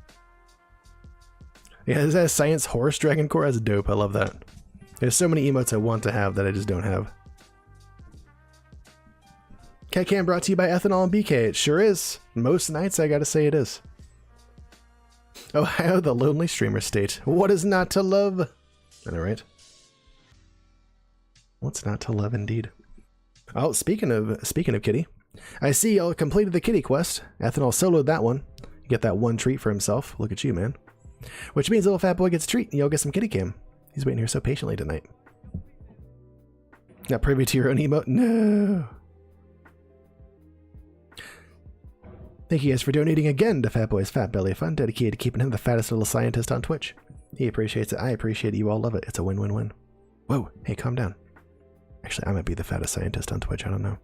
Yeah, is that a science horse dragon core? That's dope. I love that. There's so many emotes I want to have that I just don't have. Cat Cam brought to you by Ethanol and BK. It sure is. Most nights, I gotta say it is. Ohio, the lonely streamer state. What is not to love? I know, right? What's not to love, indeed? Oh, speaking of kitty, I see y'all completed the kitty quest. Ethanol soloed that one. You get that one treat for himself. Look at you, man. Which means little fat boy gets a treat and y'all get some kitty cam. He's waiting here so patiently tonight. Not privy to your own emote? No. Thank you guys for donating again to Fat Boy's Fat Belly Fund, dedicated to keeping him the fattest little scientist on Twitch. He appreciates it. I appreciate it. You all love it. It's a win-win-win. Whoa. Hey, calm down. Actually, I might be the fattest scientist on Twitch. I don't know.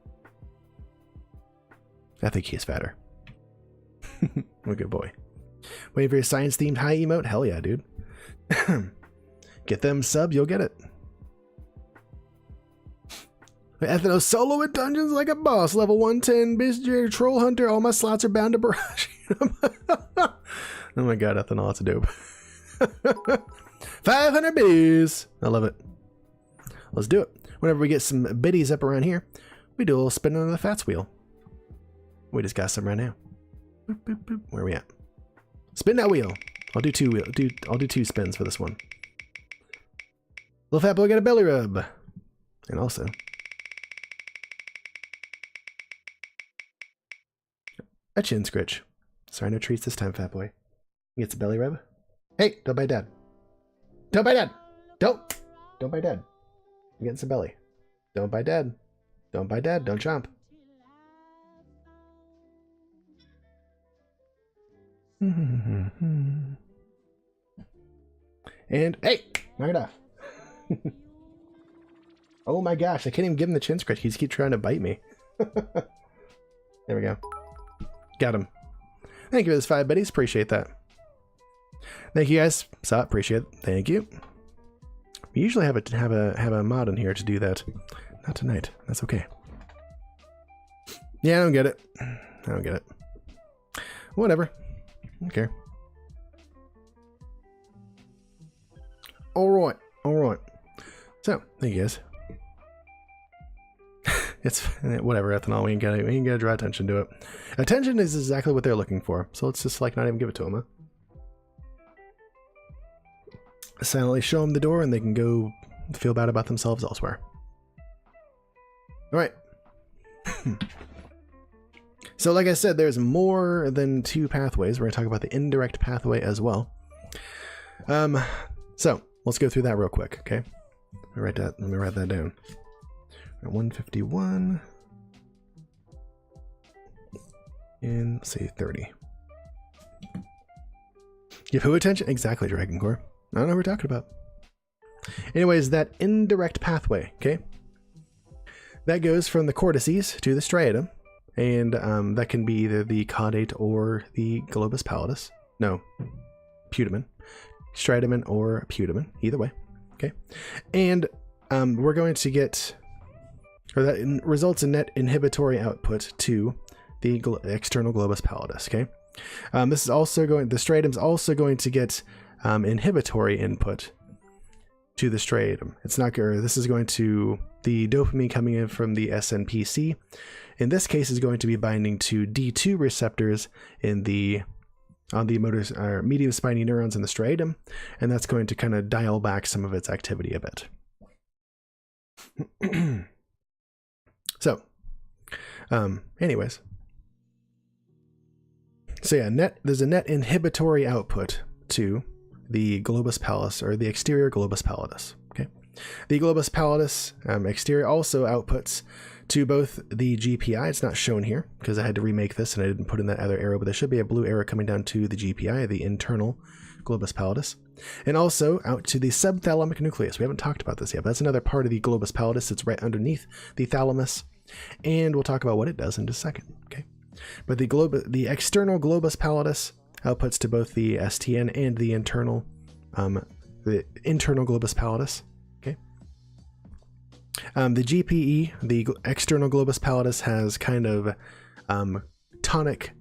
I think he's fatter. I'm a good boy. Waiting for your science-themed high emote? Hell yeah, dude. Get them sub, you'll get it. Ethno solo at dungeons like a boss. Level 110, Bizger, Troll Hunter. All my slots are bound to barrage. Oh my god, Ethanol, that's dope. 500 biddies. I love it. Let's do it. Whenever we get some biddies up around here, we do a little spin on the fats wheel. We just got some right now. Boop, boop, boop. Where are we at? Spin that wheel. I'll do two spins for this one. Little fat boy got a belly rub. And also a chin scritch. Sorry, no treats this time, fat boy. He gets a belly rub. Hey, don't bite dad. Don't bite dad. Don't bite dad. I'm getting some belly. Don't bite dad. Don't bite dad. Don't chomp. And hey, knock it off. Oh my gosh, I can't even give him the chin scratch. He just keeps trying to bite me. There we go. Got him. Thank you for those 5 biddies. Appreciate that. Thank you guys. Saw it. Appreciate it. Thank you. We usually have a mod in here to do that. Not tonight. That's okay. Yeah, I don't get it. I don't get it. Whatever. I don't care. Alright. Alright. So, thank you guys. It's whatever, Ethanol. We ain't gotta draw attention to it. Attention is exactly what they're looking for. So let's just like not even give it to them, huh? Silently show them the door and they can go feel bad about themselves elsewhere. Alright. So like I said, there's more than 2 pathways. We're going to talk about the indirect pathway as well. So let's go through that real quick, okay? Let me write that down. 151. in, let's say, 30. Give who attention? Exactly, Dragon Core. I don't know what we're talking about. Anyways, that indirect pathway, okay? That goes from the cortices to the striatum, and that can be either the caudate or the globus pallidus. No, putamen. Striatum or putamen, either way, okay? And we're going to get, or that results in net inhibitory output to the external globus pallidus, okay? This is also going, the striatum's also going to get inhibitory input to the striatum. It's not, or this is going to, the dopamine coming in from the SNPC, in this case, is going to be binding to D2 receptors in the, on the motor, medium spiny neurons in the striatum, and that's going to kind of dial back some of its activity a bit. So, anyways. So yeah, there's a net inhibitory output to the globus pallidus, or the exterior globus pallidus. Okay, the globus pallidus exterior also outputs to both the GPI. It's not shown here because I had to remake this and I didn't put in that other arrow, but there should be a blue arrow coming down to the GPI, the internal globus pallidus, and also out to the subthalamic nucleus. We haven't talked about this yet, but that's another part of the globus pallidus. It's right underneath the thalamus, and we'll talk about what it does in just a second. Okay, but the external globus pallidus outputs to both the STN and the internal globus pallidus. Okay, the GPE, the external globus pallidus, has kind of tonic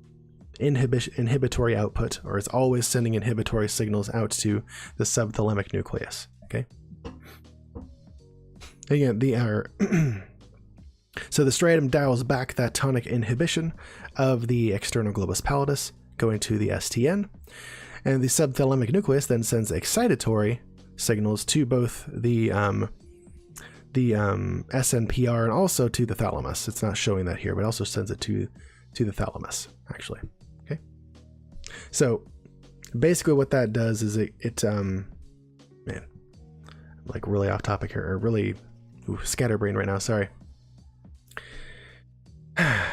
inhibitory output, or it's always sending inhibitory signals out to the subthalamic nucleus. Okay, again, so the striatum dials back that tonic inhibition of the external globus pallidus going to the STN, and the subthalamic nucleus then sends excitatory signals to both the SNPR and also to the thalamus. It's not showing that here, but also sends it to the thalamus, actually. Okay, so basically what that does is it man, I'm like really off topic here, or really scatterbrained right now, sorry.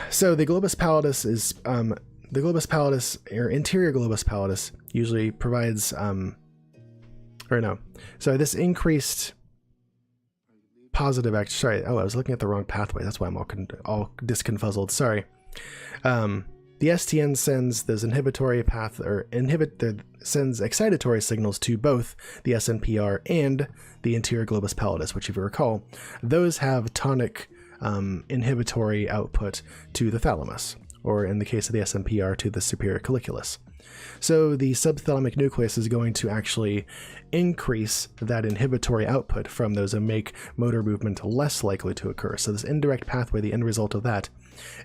So the globus pallidus is the globus pallidus, or interior globus pallidus, usually provides so this increased positive act. Sorry, I was looking at the wrong pathway. That's why I'm all disconfuzzled. Sorry. The STN sends those inhibitory sends excitatory signals to both the SNPR and the interior globus pallidus, which, if you recall, those have tonic inhibitory output to the thalamus, or in the case of the SNPR, to the superior colliculus. So the subthalamic nucleus is going to actually increase that inhibitory output from those and make motor movement less likely to occur. So this indirect pathway, the end result of that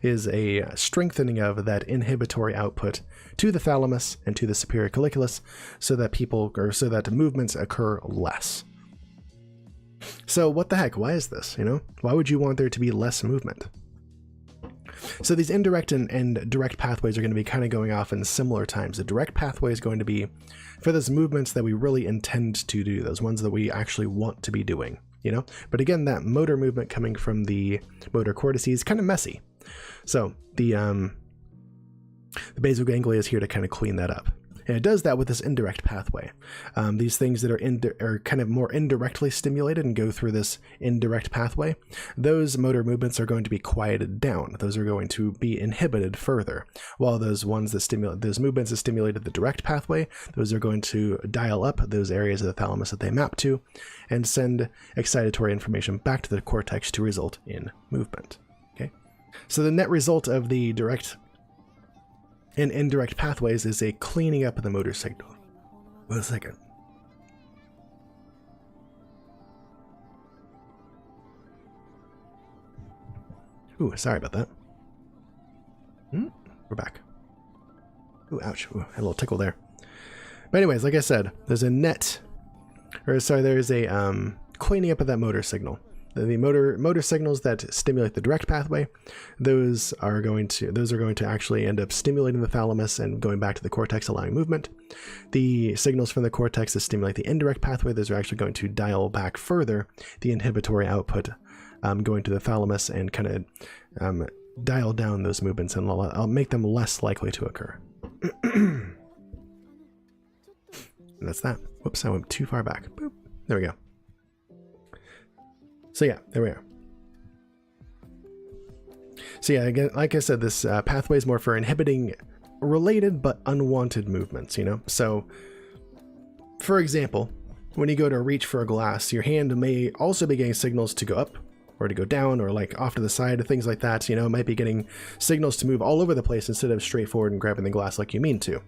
is a strengthening of that inhibitory output to the thalamus and to the superior colliculus, so that movements occur less. So what the heck? Why is this? Why would you want there to be less movement? So these indirect and direct pathways are going to be kind of going off in similar times. The direct pathway is going to be for those movements that we really intend to do, those ones that we actually want to be doing, But again, that motor movement coming from the motor cortices is kind of messy. So the basal ganglia is here to kind of clean that up. And it does that with this indirect pathway. These things that are kind of more indirectly stimulated and go through this indirect pathway, those motor movements are going to be quieted down. Those are going to be inhibited further. While those movements that stimulated the direct pathway, those are going to dial up those areas of the thalamus that they map to and send excitatory information back to the cortex to result in movement. Okay, so the net result of the direct and indirect pathways is a cleaning up of the motor signal. Wait a second. Ooh, sorry about that. We're back. Ooh, ouch. Ooh, had a little tickle there. But anyways, like I said, there's a cleaning up of that motor signal. The motor signals that stimulate the direct pathway, those are going to actually end up stimulating the thalamus and going back to the cortex, allowing movement. The signals from the cortex that stimulate the indirect pathway, those are actually going to dial back further the inhibitory output, going to the thalamus and kind of dial down those movements and I'll make them less likely to occur. And that's that. Whoops, I went too far back. Boop. There we go. So yeah, there we are. So yeah, again, like I said, this pathway is more for inhibiting related but unwanted movements, you know? So, for example, when you go to reach for a glass, your hand may also be getting signals to go up or to go down or like off to the side, things like that, you know? It might be getting signals to move all over the place instead of straight forward and grabbing the glass like you mean to.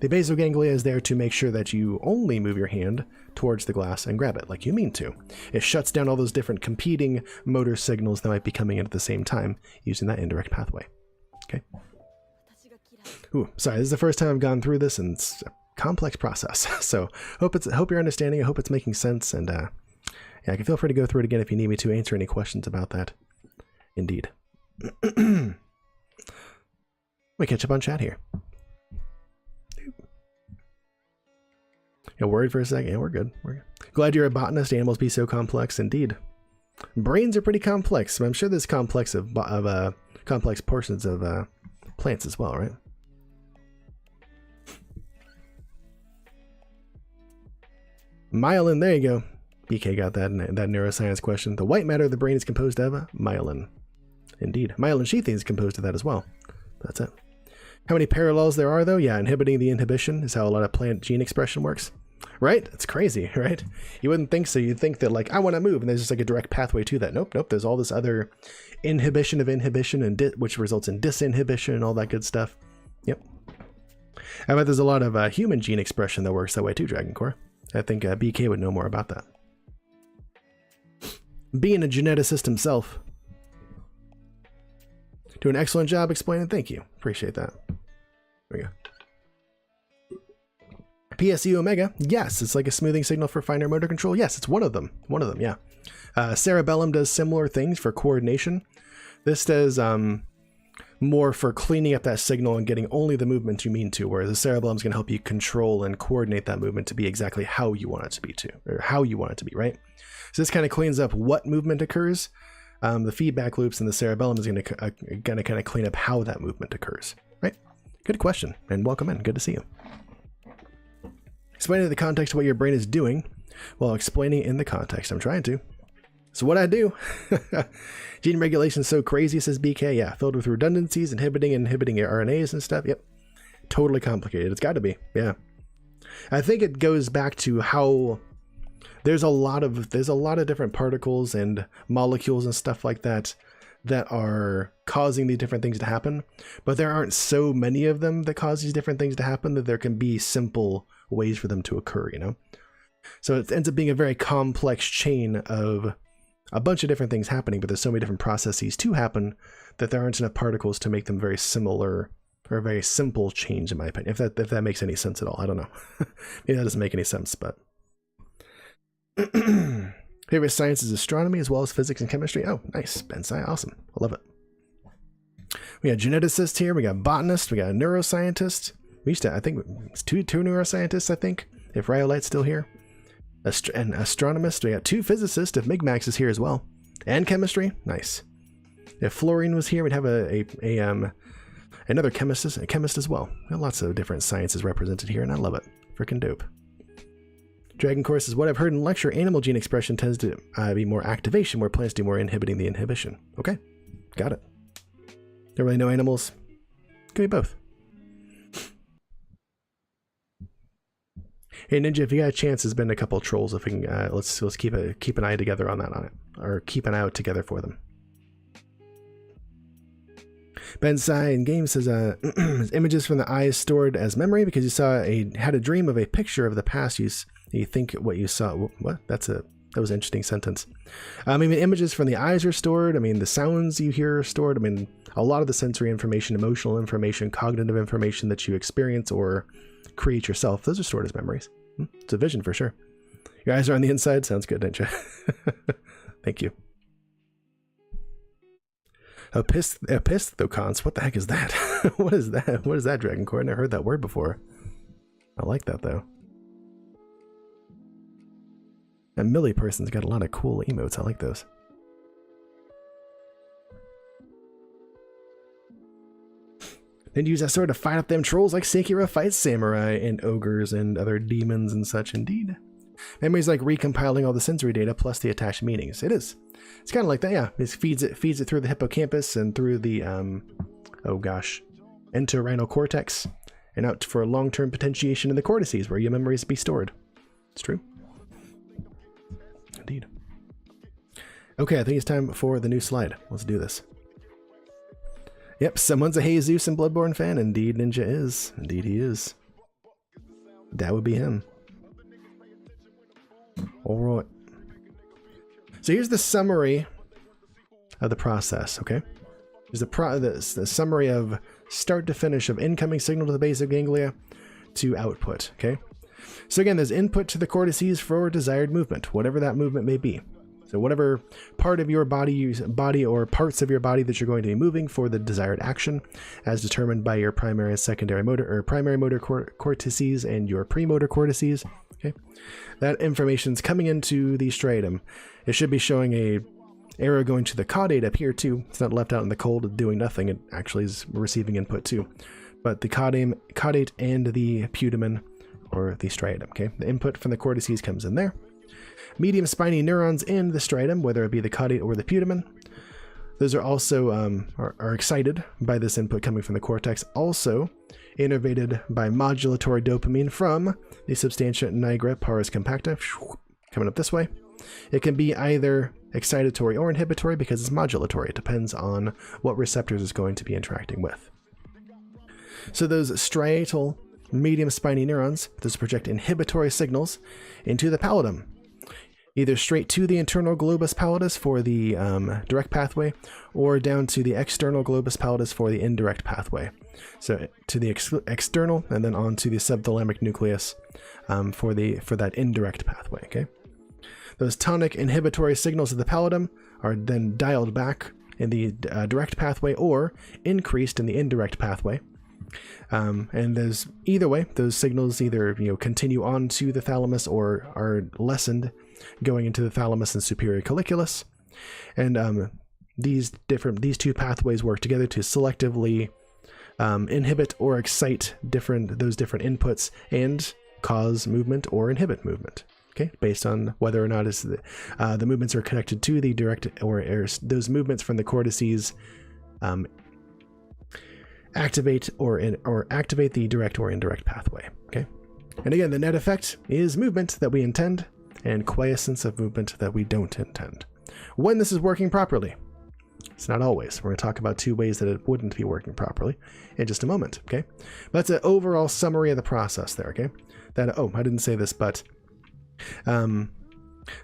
The basal ganglia is there to make sure that you only move your hand towards the glass and grab it like you mean to. It shuts down all those different competing motor signals that might be coming in at the same time using that indirect pathway. Okay. Ooh, sorry, this is the first time I've gone through this and it's a complex process. So hope you're understanding. I hope it's making sense. And yeah, I can feel free to go through it again if you need me to answer any questions about that. Indeed. We catch up on chat here. Yeah, worried for a second. Yeah, we're good. We're good. Glad you're a botanist. Animals be so complex. Indeed. Brains are pretty complex. But I'm sure there's complex portions of plants as well, right? Myelin, there you go. BK got that neuroscience question. The white matter of the brain is composed of myelin. Indeed. Myelin sheathing is composed of that as well. That's it. How many parallels there are, though? Yeah, inhibiting the inhibition is how a lot of plant gene expression works. Right? It's crazy, right? You wouldn't think so. You'd think that, like, I want to move, and there's just like a direct pathway to that. Nope, nope. There's all this other inhibition of inhibition, and which results in disinhibition and all that good stuff. Yep. I bet there's a lot of human gene expression that works that way too, Dragon Core. I think BK would know more about that. Being a geneticist himself. Do an excellent job explaining. Thank you. Appreciate that. There we go. PSU Omega. Yes, it's like a smoothing signal for finer motor control. Yes, it's one of them. One of them, yeah. Cerebellum does similar things for coordination. This does more for cleaning up that signal and getting only the movement you mean to, whereas the cerebellum is going to help you control and coordinate that movement to be exactly how you want it to be or how you want it to be, right? So this kind of cleans up what movement occurs. The feedback loops in the cerebellum is going to kind of clean up how that movement occurs, right? Good question, and welcome in. Good to see you. Explaining the context of what your brain is doing while explaining in the context. I'm trying to. So what I do, gene regulation is so crazy, says BK. Yeah, filled with redundancies, inhibiting RNAs and stuff. Yep, totally complicated. It's got to be. Yeah, I think it goes back to how there's a lot of different particles and molecules and stuff like that that are causing these different things to happen, but there aren't so many of them that cause these different things to happen that there can be simple ways for them to occur, you know? So it ends up being a very complex chain of a bunch of different things happening, but there's so many different processes to happen that there aren't enough particles to make them very similar or a very simple change, in my opinion. If that makes any sense at all. I don't know. Maybe that doesn't make any sense, but favorite science is astronomy as well as physics and chemistry. Oh, nice. Bensai, awesome. I love it. We got geneticists here. We got botanists. We got a neuroscientist. We used to, I think, it's two neuroscientists, I think, if Rhyolite's still here. An astronomist. We got two physicists, if Migmax is here as well. And chemistry. Nice. If Fluorine was here, we'd have another chemist as well. We got lots of different sciences represented here, and I love it. Freaking dope. Dragon Course is what I've heard in lecture. Animal gene expression tends to be more activation, where plants do more inhibiting the inhibition. Okay, got it. Don't really know animals. Could be both. Hey Ninja, if you got a chance, there's been a couple of trolls. If we can, let's keep an eye together on that or keep an eye out together for them. Bensai in game says images from the eyes stored as memory because you had a dream of a picture of the past. You think what you saw. What? That was an interesting sentence. I mean, images from the eyes are stored. I mean, the sounds you hear are stored. I mean, a lot of the sensory information, emotional information, cognitive information that you experience or create yourself, those are stored as memories. It's a vision for sure. Your eyes are on the inside. Sounds good, Ninja. Thank you. Episthoconts. What the heck is that? What is that? What is that, Dragon Core? I never heard that word before. I like that though. That Millie person's got a lot of cool emotes. I like those. And use that sword to fight up them trolls like Sekiro fights samurai and ogres and other demons and such. Indeed. Memory is like recompiling all the sensory data plus the attached meanings. It is. It's kind of like that, yeah. It feeds it through the hippocampus and through the entorhinal cortex and out for long-term potentiation in the cortices where your memories be stored. It's true. Indeed. Okay, I think it's time for the new slide. Let's do this. Yep, someone's a Jesus and Bloodborne fan. Indeed, Ninja is. Indeed, he is. That would be him. All right. So here's the summary of the process, okay? Here's the summary of start to finish of incoming signal to the basal ganglia to output, okay? So again, there's input to the cortices for desired movement, whatever that movement may be. So whatever part of your body or parts of your body that you're going to be moving for the desired action, as determined by your primary and secondary motor, or primary motor cortices and your premotor cortices. Okay, that information's coming into the striatum. It should be showing a arrow going to the caudate up here too. It's not left out in the cold doing nothing. It actually is receiving input too. But the caudate and the putamen, or the striatum. Okay, the input from the cortices comes in there. Medium spiny neurons in the striatum, whether it be the caudate or the putamen. Those are also are excited by this input coming from the cortex. Also innervated by modulatory dopamine from the Substantia Nigra pars compacta, coming up this way. It can be either excitatory or inhibitory because it's modulatory. It depends on what receptors it's going to be interacting with. So those striatal medium spiny neurons, those project inhibitory signals into the pallidum, either straight to the internal globus pallidus for the direct pathway, or down to the external globus pallidus for the indirect pathway. So to the external, and then on to the subthalamic nucleus for that indirect pathway. Okay, those tonic inhibitory signals of the pallidum are then dialed back in the direct pathway or increased in the indirect pathway. And there's either way, those signals either continue on to the thalamus or are lessened going into the thalamus and superior colliculus. And these two pathways work together to selectively inhibit or excite those different inputs and cause movement or inhibit movement. Okay, based on whether or not the movements are connected to the direct or those movements from the cortices activate or activate the direct or indirect pathway. Okay, and again, the net effect is movement that we intend and quiescence of movement that we don't intend. When this is working properly, it's not always. We're going to talk about two ways that it wouldn't be working properly in just a moment. Okay, but that's an overall summary of the process there. Okay, I didn't say this, but when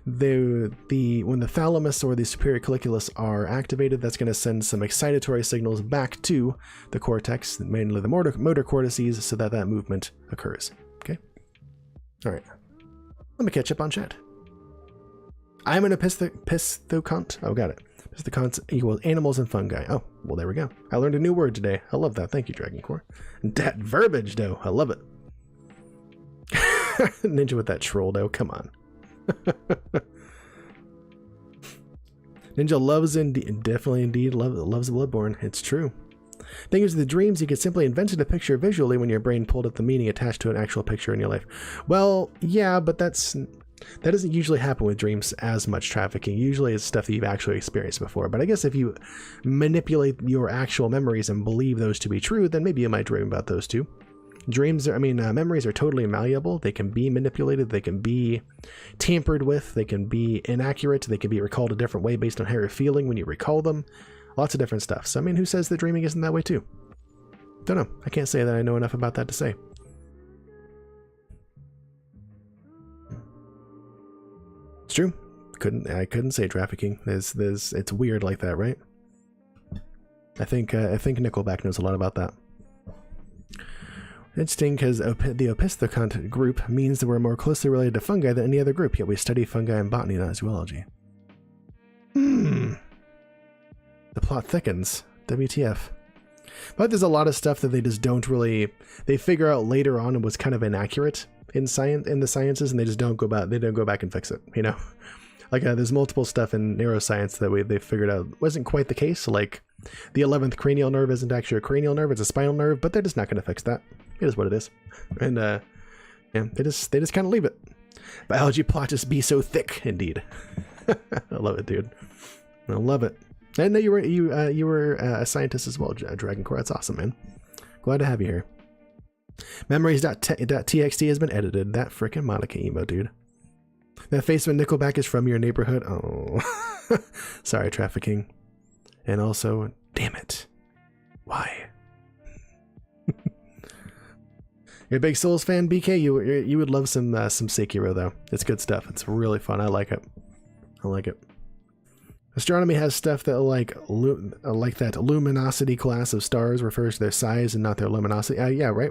the thalamus or the superior colliculus are activated, that's going to send some excitatory signals back to the cortex, mainly the motor cortices, so that movement occurs. Okay, all right. Let me catch up on chat. I'm an episthoconte. Oh, got it. Episthoconte equals animals and fungi. Oh, well, there we go. I learned a new word today. I love that. Thank you, Dragoncore. That verbiage, though. I love it. Ninja with that troll, though. Come on. Ninja loves indeed loves Bloodborne. It's true. Thing is, the dreams, you could simply invent a picture visually when your brain pulled up the meaning attached to an actual picture in your life. Well, yeah, but that doesn't usually happen with dreams as much. Trafficking usually is stuff that you've actually experienced before. But I guess if you manipulate your actual memories and believe those to be true, then maybe you might dream about those too. Memories are totally malleable. They can be manipulated. They can be tampered with. They can be inaccurate. They can be recalled a different way based on how you're feeling when you recall them. Lots of different stuff. So, who says that dreaming isn't that way too? Don't know. I can't say that I know enough about that to say. It's true. I couldn't say trafficking. It's weird like that, right? I think Nickelback knows a lot about that. Interesting, because the Opisthoconte group means that we're more closely related to fungi than any other group, yet we study fungi in botany, not zoology. The plot thickens. WTF. But there's a lot of stuff that they just don't really... They figure out later on it was kind of inaccurate in the sciences, and they just don't go back and fix it, Like there's multiple stuff in neuroscience that they figured out wasn't quite the case. Like the 11th cranial nerve isn't actually a cranial nerve, it's a spinal nerve, but they're just not going to fix that. It is what it is. And yeah, they just kind of leave it. Biology plot just be so thick, indeed. I love it, dude. I love it. I know you were a scientist as well, Dragon Core. That's awesome, man. Glad to have you here. Memories.txt has been edited. That frickin' Monica emo, dude. That face of Nickelback is from your neighborhood. Oh, sorry, trafficking. And also, damn it, why? You're a big Souls fan, BK. You would love some Sekiro though. It's good stuff. It's really fun. I like it. I like it. Astronomy has stuff that like that luminosity class of stars refers to their size and not their luminosity. Yeah, right.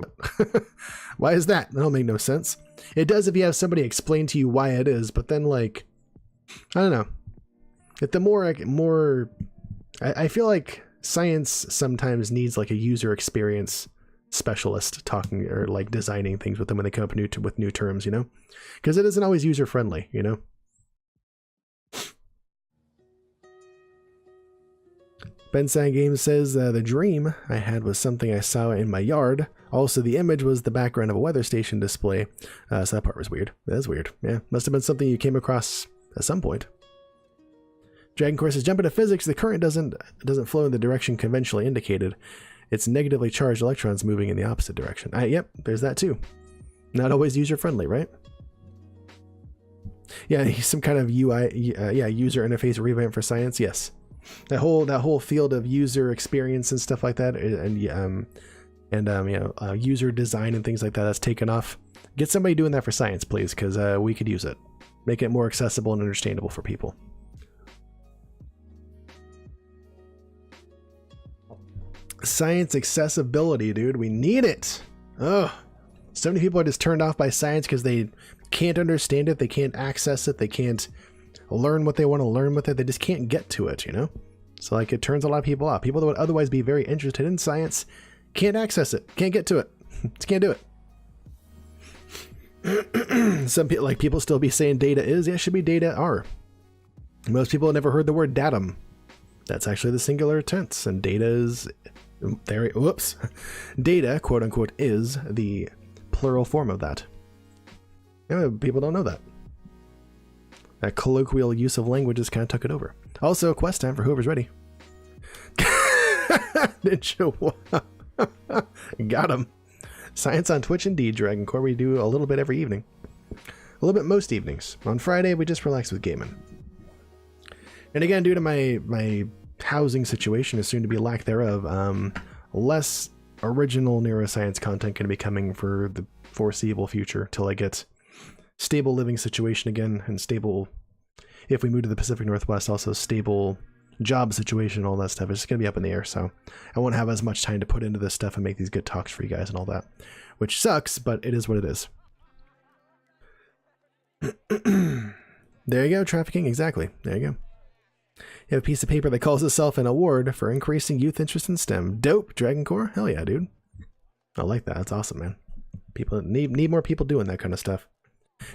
Why is that? That'll make no sense. It does if you have somebody explain to you why it is, but then like, I don't know. If the more, I feel like science sometimes needs like a user experience specialist talking or like designing things with them when they come up with new terms, you know, because it isn't always user friendly, you know. Bensang Games says, the dream I had was something I saw in my yard. Also, the image was the background of a weather station display. So that part was weird. That is weird. Yeah, must have been something you came across at some point. Dragon Core says, jump into physics. The current doesn't flow in the direction conventionally indicated. It's negatively charged electrons moving in the opposite direction. Yep, there's that too. Not always user-friendly, right? Yeah, some kind of UI, user interface revamp for science, yes. That whole field of user experience and stuff like that, and user design and things like that, that's taken off. Get somebody doing that for science, please, because we could use it. Make it more accessible and understandable for people. Science accessibility, dude. We need it. Ugh. So many people are just turned off by science because they can't understand it. They can't access it. They can't learn what they want to learn with it. They just can't get to it, you know? So like it turns a lot of people off. People that would otherwise be very interested in science can't access it. Can't get to it. Just can't do it. Some people still be saying data is. Yeah, it should be data are. Most people have never heard the word datum. That's actually the singular tense, and data is there. Whoops. Data, quote unquote, is the plural form of that. Yeah, people don't know that. That colloquial use of language just kind of took it over. Also, quest time for whoever's ready. Ninja, got him. Science on Twitch, indeed, Dragon Core. We do a little bit every evening. A little bit most evenings. On Friday, we just relax with gaming. And again, due to my housing situation is soon to be lack thereof, less original neuroscience content going to be coming for the foreseeable future till I get stable living situation again, and stable, if we move to the Pacific Northwest, also stable job situation, all that stuff. It's just going to be up in the air, so I won't have as much time to put into this stuff and make these good talks for you guys and all that, which sucks, but it is what it is. There you go, trafficking, exactly. There you go. You have a piece of paper that calls itself an award for increasing youth interest in STEM. Dope, Dragon Core. Hell yeah, dude. I like that. That's awesome, man. People need more people doing that kind of stuff.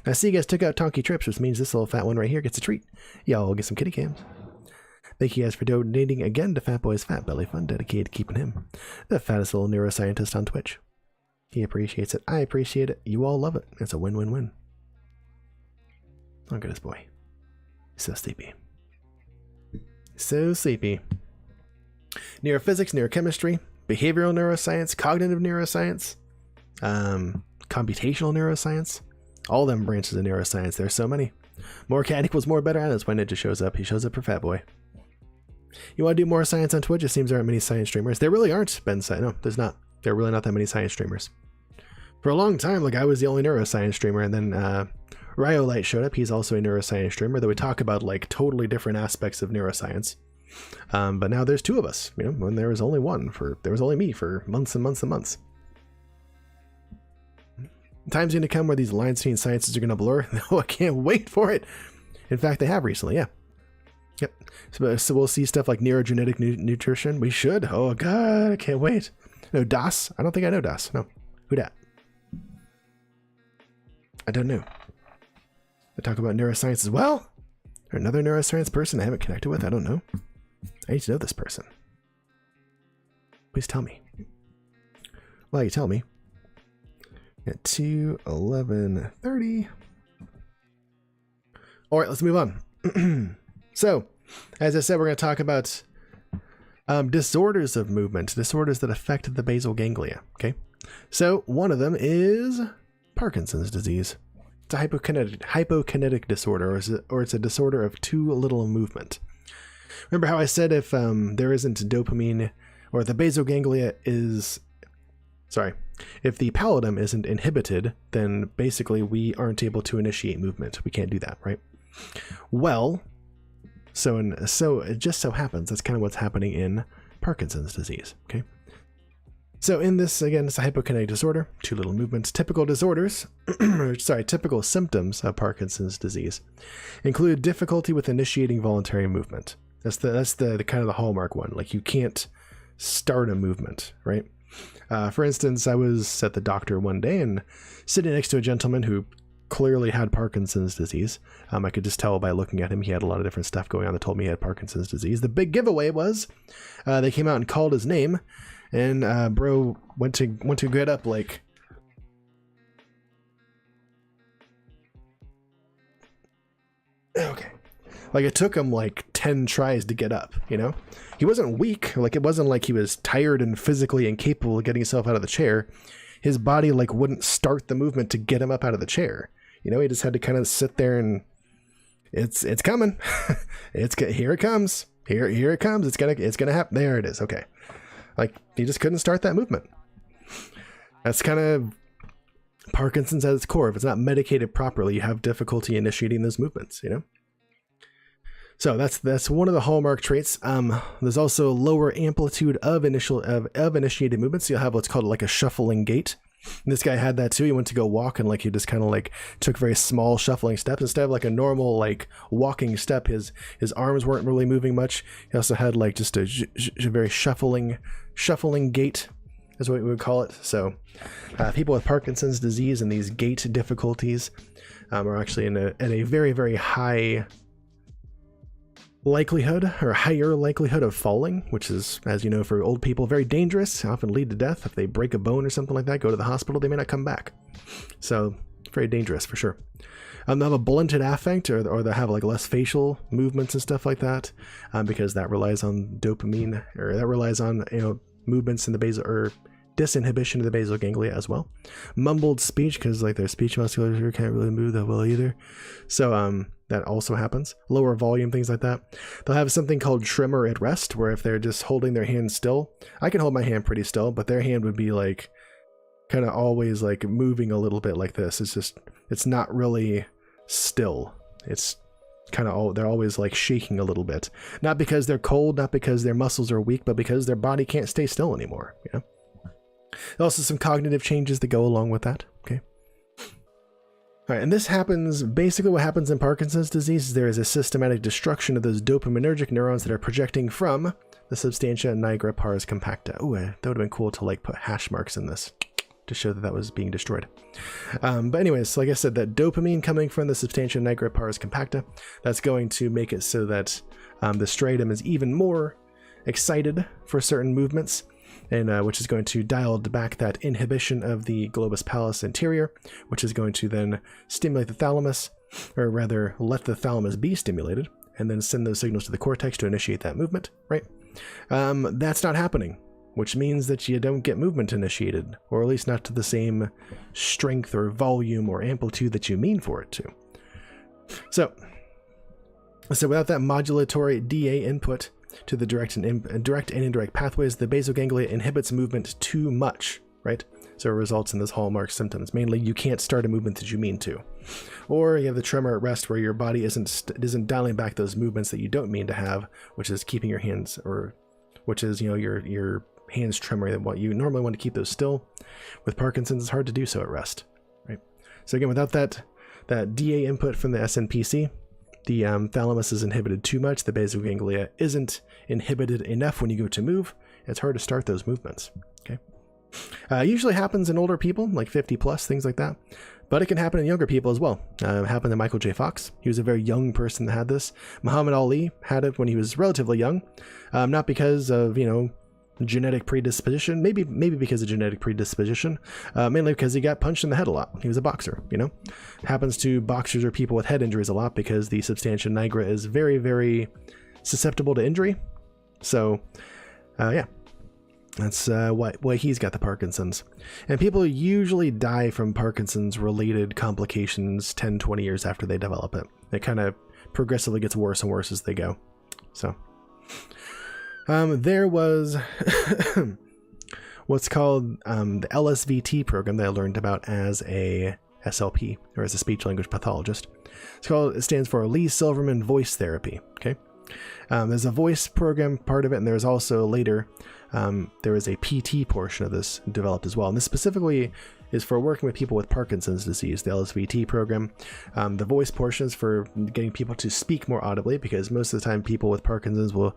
Now, see, you guys took out Tonky Trips, which means this little fat one right here gets a treat. Y'all will get some kitty cams. Thank you guys for donating again to Fat Boy's Fat Belly Fund, dedicated to keeping him the fattest little neuroscientist on Twitch. He appreciates it. I appreciate it. You all love it. It's a win-win-win. Look at this boy. He's so sleepy. So sleepy. Neurophysics, neurochemistry, behavioral neuroscience, cognitive neuroscience, computational neuroscience. All them branches of neuroscience. There's so many. More cat equals more better. That's why Ninja shows up. He shows up for Fat Boy. You want to do more science on Twitch? It seems there aren't many science streamers. There really aren't, Ben said. No, there's not. There are really not that many science streamers. For a long time, like I was the only neuroscience streamer, and then Ryolite showed up. He's also a neuroscience streamer that would talk about like totally different aspects of neuroscience. But now there's two of us, you know, when there was only one there was only me for months and months and months. Time's going to come where these lines between sciences are going to blur. Oh, I can't wait for it. In fact, they have recently, yeah. Yep. So we'll see stuff like neurogenetic nutrition. We should. Oh, God, I can't wait. No, DAS? I don't think I know DAS. No. Who dat? I don't know. They talk about neuroscience as well? Or another neuroscience person I haven't connected with? I don't know. I need to know this person. Please tell me. Well, you tell me. At 2:11:30. All right, let's move on. So, as I said, we're going to talk about disorders of movement, disorders that affect the basal ganglia. Okay, so one of them is Parkinson's disease. It's a hypokinetic disorder, or it's a disorder of too little movement. Remember how I said if there isn't dopamine, or the basal ganglia is, if the pallidum isn't inhibited, then basically we aren't able to initiate movement. We can't do that, right? Well, so it just so happens that's kind of what's happening in Parkinson's disease. Okay. So in this, again, it's a hypokinetic disorder, too little movements. Typical disorders, typical symptoms of Parkinson's disease include difficulty with initiating voluntary movement. That's the kind of the hallmark one. Like you can't start a movement, right? For instance, I was at the doctor one day and sitting next to a gentleman who clearly had Parkinson's disease. I could just tell by looking at him, he had a lot of different stuff going on that told me he had Parkinson's disease. The big giveaway was they came out and called his name, and bro went to get up like, okay, like it took him like 10 tries to get up. You know, he wasn't weak. Like it wasn't like he was tired and physically incapable of getting himself out of the chair. His body like wouldn't start the movement to get him up out of the chair. You know, he just had to kind of sit there and it's coming. Here it comes. Here it comes. It's gonna happen. There it is. Okay. Like he just couldn't start that movement. That's kind of Parkinson's at its core. If it's not medicated properly, you have difficulty initiating those movements, you know? So that's one of the hallmark traits. There's also lower amplitude of initiated movements. You'll have what's called like a shuffling gait. And this guy had that too. He went to go walk and like he just kind of like took very small shuffling steps instead of like a normal like walking step. His arms weren't really moving much. He also had like just a very shuffling gait is what we would call it. So people with Parkinson's disease and these gait difficulties are actually at a very, very high likelihood or higher likelihood of falling, which is, as you know, for old people, very dangerous, often lead to death. If they break a bone or something like that, go to the hospital, they may not come back. So very dangerous for sure. They'll have a blunted affect, or they'll have like less facial movements and stuff like that, because that relies on dopamine, or that relies on, you know, movements in the basal, or disinhibition of the basal ganglia as well. Mumbled speech, because like their speech musculature can't really move that well either. So that also happens. Lower volume, things like that. They'll have something called tremor at rest, where if they're just holding their hand still, I can hold my hand pretty still, but their hand would be like kind of always like moving a little bit like this. It's not really still. It's kind of they're always like shaking a little bit. Not because they're cold, not because their muscles are weak, but because their body can't stay still anymore, you know? Also some cognitive changes that go along with that. Okay. All right, and this happens, basically what happens in Parkinson's disease is there is a systematic destruction of those dopaminergic neurons that are projecting from the Substantia Nigra pars compacta. Oh, that would have been cool to like put hash marks in this to show that was being destroyed. But anyways, like I said, that dopamine coming from the Substantia Nigra pars compacta, that's going to make it so that the striatum is even more excited for certain movements, and which is going to dial back that inhibition of the globus pallidus anterior, which is going to then stimulate the thalamus, or rather let the thalamus be stimulated, and then send those signals to the cortex to initiate that movement, right? That's not happening, which means that you don't get movement initiated, or at least not to the same strength or volume or amplitude that you mean for it to. So without that modulatory DA input to the direct and indirect pathways, the basal ganglia inhibits movement too much, right? So it results in this hallmark symptoms. Mainly, you can't start a movement that you mean to. Or you have the tremor at rest, where your body isn't dialing back those movements that you don't mean to have, which is keeping your hands, or which is, you know, your hands tremor. What you normally want to keep those still. With Parkinson's, it's hard to do so at rest, right? So again, without that DA input from the SNPC, the thalamus is inhibited too much. The basal ganglia isn't inhibited enough when you go to move. It's hard to start those movements. Okay. Usually happens in older people, like 50 plus, things like that. But it can happen in younger people as well. It happened to Michael J. Fox. He was a very young person that had this. Muhammad Ali had it when he was relatively young. Not because of, genetic predisposition, maybe because of genetic predisposition, mainly because he got punched in the head a lot. He was a boxer, Happens to boxers or people with head injuries a lot because the Substantia Nigra is very, very susceptible to injury. So, yeah. That's why he's got the Parkinson's. And people usually die from Parkinson's related complications 10, 20 years after they develop it. It kind of progressively gets worse and worse as they go. So there was what's called the LSVT program that I learned about as a SLP, or as a speech language pathologist. It stands for Lee Silverman Voice Therapy. Okay. There's a voice program part of it, and there's also later there is a PT portion of this developed as well. And this specifically is for working with people with Parkinson's disease, the LSVT program. The voice portion is for getting people to speak more audibly, because most of the time people with Parkinson's will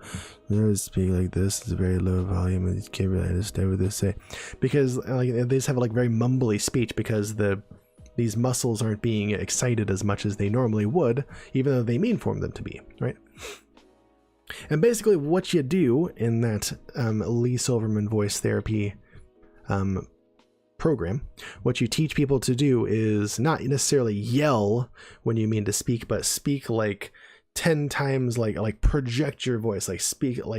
speak like this. It's a very low volume and you can't really understand what they say, because they just have very mumbly speech, because these muscles aren't being excited as much as they normally would, even though they mean for them to be, right? And basically what you do in that Lee Silverman voice therapy program, what you teach people to do is not necessarily yell when you mean to speak, but speak 10 times, project your voice,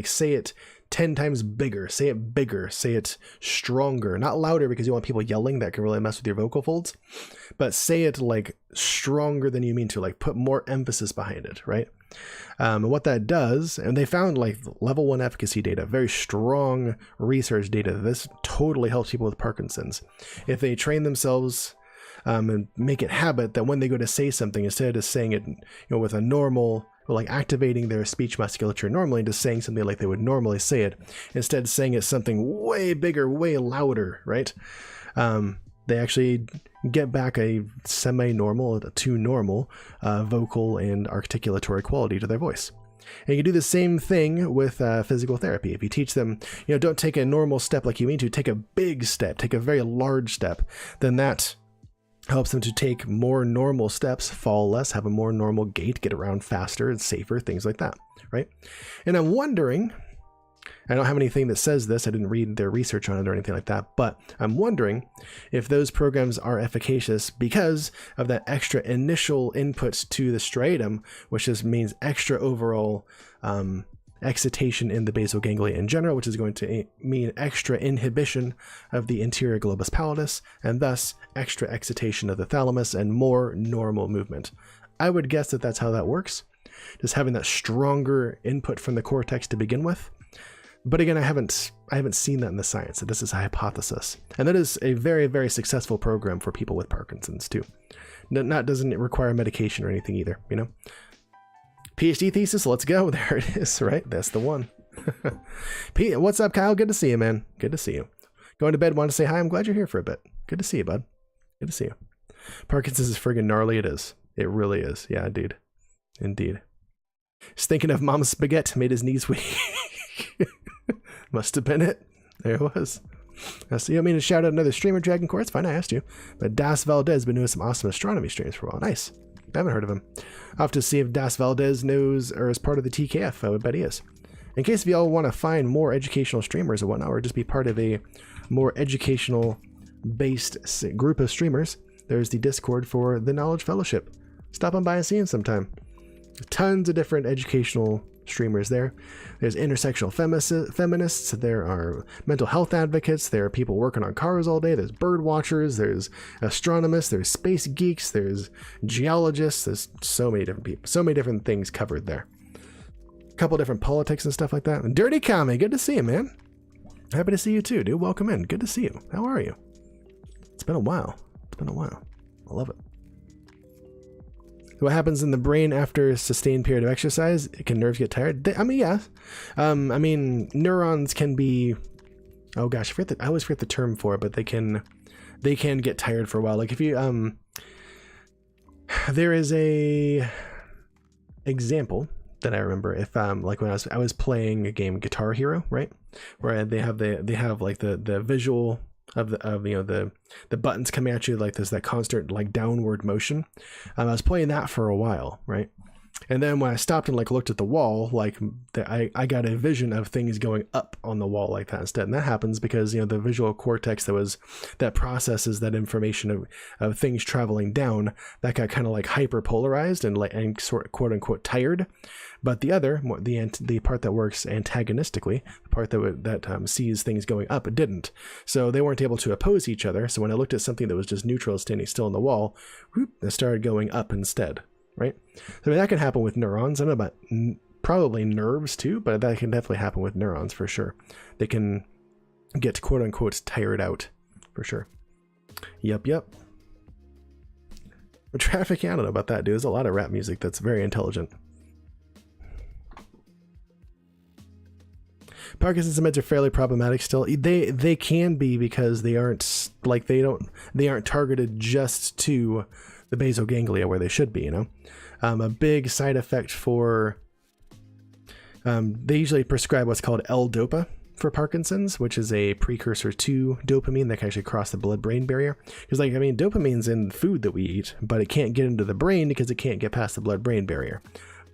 say it 10 times bigger, say it stronger, not louder, because you want people yelling. That can really mess with your vocal folds, but say it stronger than you mean to, put more emphasis behind it, right? And what that does, and they found level 1 efficacy data, very strong research data. This totally helps people with Parkinson's. If they train themselves and make it habit that when they go to say something, instead of saying it, with a normal, activating their speech musculature normally, just saying something like they would normally say it, instead saying it something way bigger, way louder, right? They actually get back a semi-normal to normal vocal and articulatory quality to their voice. And you can do the same thing with physical therapy. If you teach them, don't take a normal step like you mean to, take a big step, take a very large step, then that helps them to take more normal steps, fall less, have a more normal gait, get around faster and safer, things like that, right? And I'm wondering, I don't have anything that says this, I didn't read their research on it or anything like that, but I'm wondering if those programs are efficacious because of that extra initial inputs to the striatum, which just means extra overall excitation in the basal ganglia in general, which is going to mean extra inhibition of the interior globus pallidus, and thus extra excitation of the thalamus and more normal movement. I would guess that that's how that works, just having that stronger input from the cortex to begin with. But again, I haven't seen that in the science. So this is a hypothesis, and that is a very, very successful program for people with Parkinson's too. Doesn't require medication or anything either, PhD thesis, let's go. There it is, right? That's the one. What's up, Kyle? Good to see you, man. Good to see you. Going to bed, want to say hi? I'm glad you're here for a bit. Good to see you, bud. Good to see you. Parkinson's is friggin' gnarly. It is. It really is. Yeah, indeed. Indeed. Just thinking of Mama Spaghetti made his knees weak. Must have been it. There it was. So you want me to shout out another streamer, Dragon Core? It's fine, I asked you. But Das Valdez been doing some awesome astronomy streams for a while. Nice. I haven't heard of him. I'll have to see if Das Valdez knows or is part of the TKF. I would bet he is. In case if y'all want to find more educational streamers or whatnot, or just be part of a more educational based group of streamers, there's the Discord for the Knowledge Fellowship. Stop on by and see him sometime. Tons of different educational streamers there. There's intersectional feminists, there are mental health advocates, there are people working on cars all day, there's bird watchers, there's astronomers, there's space geeks, there's geologists, there's so many different people, so many different things covered there. A couple different politics and stuff like that. And Dirty Kami, good to see you, man. Happy to see you too, dude. Welcome in. Good to see you. How are you? It's been a while. It's been a while. I love it. What happens in the brain after a sustained period of exercise? Can nerves get tired? Yeah. Neurons can be, oh gosh, I always forget the term for it, but they can get tired for a while. Like if you, there is a example that I remember. If like when I was playing a game Guitar Hero, right, where they have like the visual of the buttons coming at you like there's that constant like downward motion. I was playing that for a while, right? And then when I stopped and like looked at the wall, like I got a vision of things going up on the wall like that instead. And that happens because, the visual cortex that processes that information of things traveling down, that got kind of like hyperpolarized and sort of quote unquote tired. But the part that works antagonistically, the part that sees things going up, it didn't. So they weren't able to oppose each other. So when I looked at something that was just neutral, standing still on the wall, whoop, it started going up instead. Right? So that can happen with neurons. I don't know about probably nerves too, but that can definitely happen with neurons for sure. They can get quote unquote tired out for sure. Yep. But trafficking, I don't know about that, dude. There's a lot of rap music that's very intelligent. Parkinson's meds are fairly problematic still. They can be because they aren't targeted just to the basal ganglia where they should be, a big side effect for they usually prescribe what's called L-Dopa for Parkinson's, which is a precursor to dopamine that can actually cross the blood-brain barrier. Because dopamine's in food that we eat, but it can't get into the brain because it can't get past the blood-brain barrier.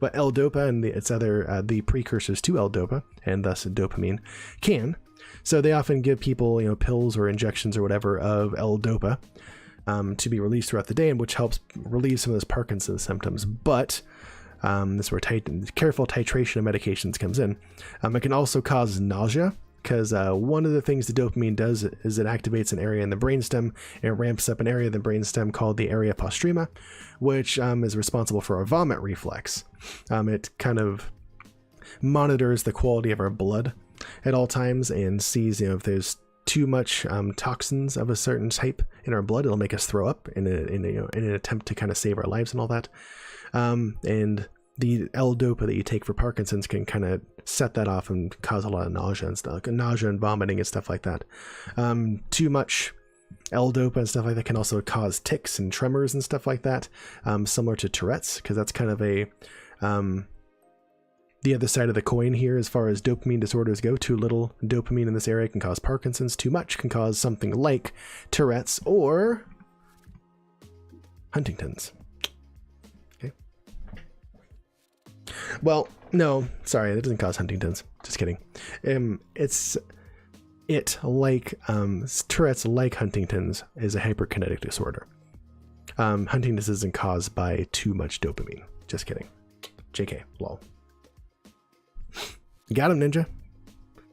But L-Dopa and the precursors to L-Dopa, and thus dopamine, can. So they often give people, pills or injections or whatever of L-Dopa to be released throughout the day, and which helps relieve some of those Parkinson's symptoms. But this is where careful titration of medications comes in. It can also cause nausea, because one of the things the dopamine does is it activates an area in the brainstem. It ramps up an area of the brainstem called the area postrema, which is responsible for our vomit reflex. It kind of monitors the quality of our blood at all times and sees if there's too much toxins of a certain type in our blood, it'll make us throw up in an attempt to kind of save our lives and all that. And the L-Dopa that you take for Parkinson's can kind of set that off and cause a lot of nausea and stuff, nausea and vomiting and stuff like that. Too much L-Dopa and stuff like that can also cause tics and tremors and stuff like that, similar to Tourette's, because that's kind of the other side of the coin here as far as dopamine disorders go. Too little dopamine in this area can cause Parkinson's. Too much can cause something like Tourette's or Huntington's. Okay. Well, no, sorry, that doesn't cause Huntington's. Just kidding. Tourette's, like Huntington's, is a hyperkinetic disorder. Huntington's isn't caused by too much dopamine. Just kidding. JK, lol. Got him, Ninja.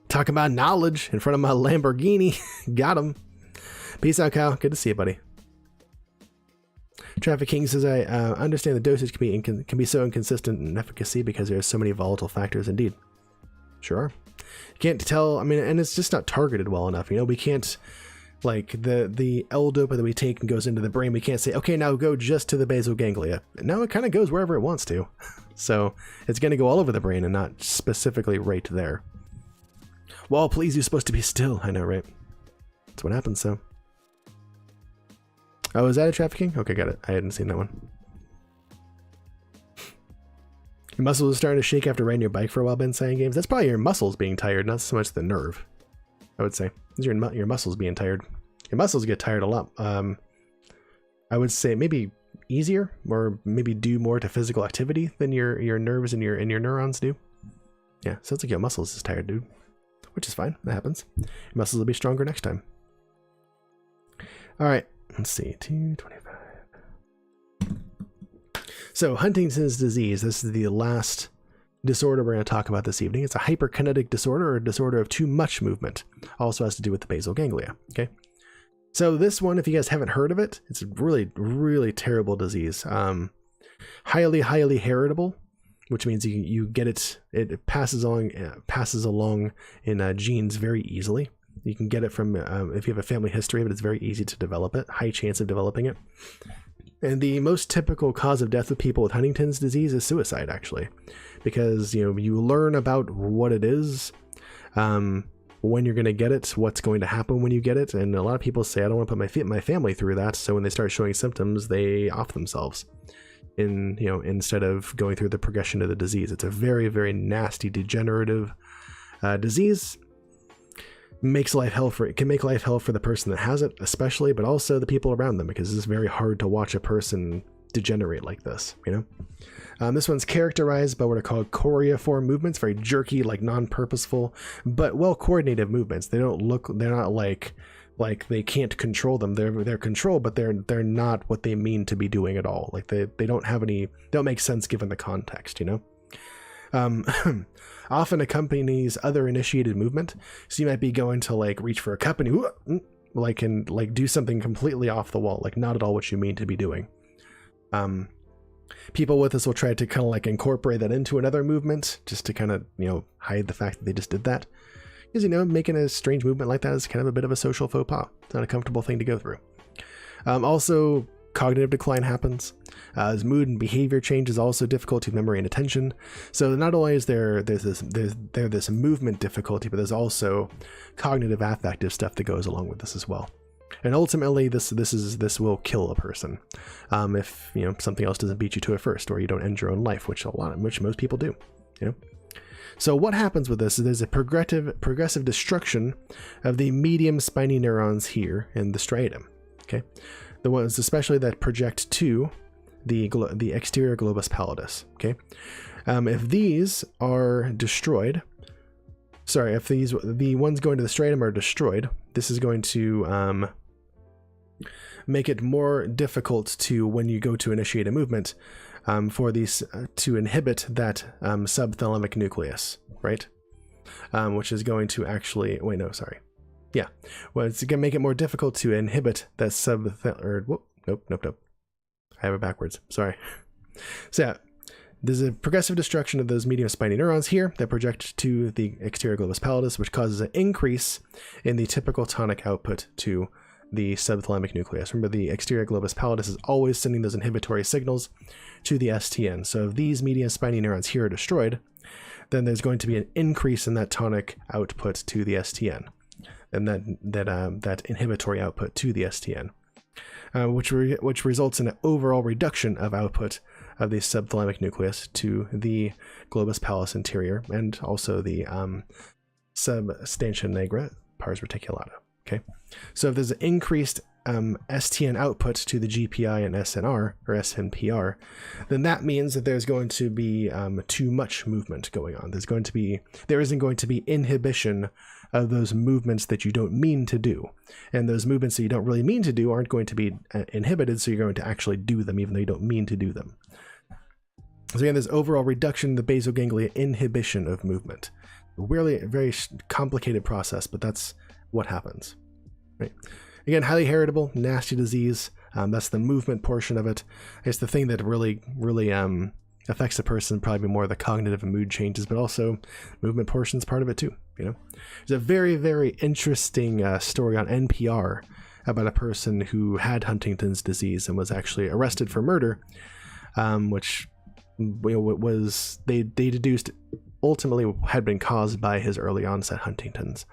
Talking about knowledge in front of my Lamborghini. Got him. Peace out, Kyle. Good to see you, buddy. Traffic King says, I understand the dosage can be so inconsistent in efficacy because there are so many volatile factors. Indeed. Sure are. You can't tell, and it's just not targeted well enough. We can't, like, the L-Dopa that we take and goes into the brain, we can't say, okay, now go just to the basal ganglia. No, it kind of goes wherever it wants to. So it's going to go all over the brain and not specifically right there. Well, please, you're supposed to be still. I know, right? That's what happens, so. Oh, is that a trafficking? Okay, got it. I hadn't seen that one. Your muscles are starting to shake after riding your bike for a while, been saying games. That's probably your muscles being tired, not so much the nerve, I would say. It's your muscles being tired. Your muscles get tired a lot. I would say maybe easier, or maybe do more to physical activity than your nerves and your neurons do. Yeah, sounds like your muscles is tired, dude. Which is fine. That happens. Your muscles will be stronger next time. All right. Let's see. 225. So Huntington's disease. This is the last disorder we're going to talk about this evening. It's a hyperkinetic disorder, or a disorder of too much movement. Also has to do with the basal ganglia. Okay. So this one, if you guys haven't heard of it, it's a really, really terrible disease. Highly, highly heritable, which means you get it. It passes along in genes very easily. You can get it from if you have a family history of it. It's very easy to develop it. High chance of developing it. And the most typical cause of death with people with Huntington's disease is suicide, actually, because you learn about what it is. When you're going to get it, what's going to happen when you get it. And a lot of people say, I don't want to put my family through that. So when they start showing symptoms, they off themselves instead of going through the progression of the disease. It's a very, very nasty degenerative disease. it can make life hell for the person that has it, especially, but also the people around them, because it's very hard to watch a person degenerate like this, you know? This one's characterized by what are called choreiform movements, very jerky, like non-purposeful, but well-coordinated movements. They're not like they can't control them. They're controlled, but they're not what they mean to be doing at all. Like they don't make sense given the context, you know? Often accompanies other initiated movement. So you might be going to like reach for a cup and you and do something completely off the wall, like not at all what you mean to be doing. People with this will try to kind of like incorporate that into another movement just to kind of, you know, hide the fact that they just did that. Because, you know, making a strange movement like that is kind of a bit of a social faux pas. It's not a comfortable thing to go through. Also, cognitive decline happens. As mood and behavior change is also difficult to memory and attention. So not only is there's this movement difficulty, but there's also cognitive affective stuff that goes along with this as well. And ultimately, this will kill a person if, you know, something else doesn't beat you to it first, or you don't end your own life, which most people do. You know. So what happens with this is there's a progressive destruction of the medium spiny neurons here in the striatum. Okay, the ones especially that project to the exterior globus pallidus. Okay, if these are destroyed, if the ones going to the stratum are destroyed, this is going to make it more difficult to, when you go to initiate a movement, for these to inhibit that subthalamic nucleus, right? Which is going to actually, well, it's gonna make it more difficult to inhibit that nope. I have it backwards. Sorry. So yeah, there's a progressive destruction of those medium spiny neurons here that project to the exterior globus pallidus, which causes an increase in the typical tonic output to the subthalamic nucleus. Remember, the exterior globus pallidus is always sending those inhibitory signals to the STN. So if these medium spiny neurons here are destroyed, then there's going to be an increase in that tonic output to the STN, and that inhibitory output to the STN, which results in an overall reduction of output of the subthalamic nucleus to the globus pallidus interior, and also the Substantia Nigra, pars reticulata. Okay, so if there's an increased STN output to the GPI and SNR or SNPR, then that means that there's going to be too much movement going on. There isn't going to be inhibition of those movements that you don't mean to do, and those movements that you don't really mean to do aren't going to be inhibited, so you're going to actually do them even though you don't mean to do them. So again, there's overall reduction in the basal ganglia inhibition of movement. Really a very complicated process, but that's what happens, right? Again, highly heritable, nasty disease. That's the movement portion of it. It's the thing that really affects a person, probably more the cognitive and mood changes, but also movement portion is part of it too. You know, there's a very, very interesting story on NPR about a person who had Huntington's disease and was actually arrested for murder, which, you know, was they deduced ultimately had been caused by his early onset Huntington's.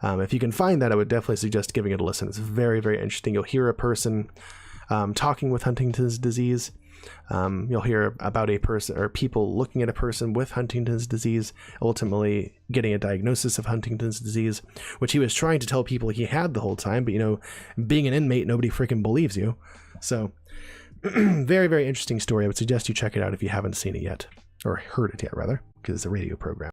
If you can find that, I would definitely suggest giving it a listen. It's very, very interesting. You'll hear a person talking with Huntington's disease. You'll hear about a person or people looking at a person with Huntington's disease, ultimately getting a diagnosis of Huntington's disease, which he was trying to tell people he had the whole time. But, you know, being an inmate, nobody freaking believes you. So very, very interesting story. I would suggest you check it out if you haven't seen it yet, or heard it yet rather, because it's a radio program.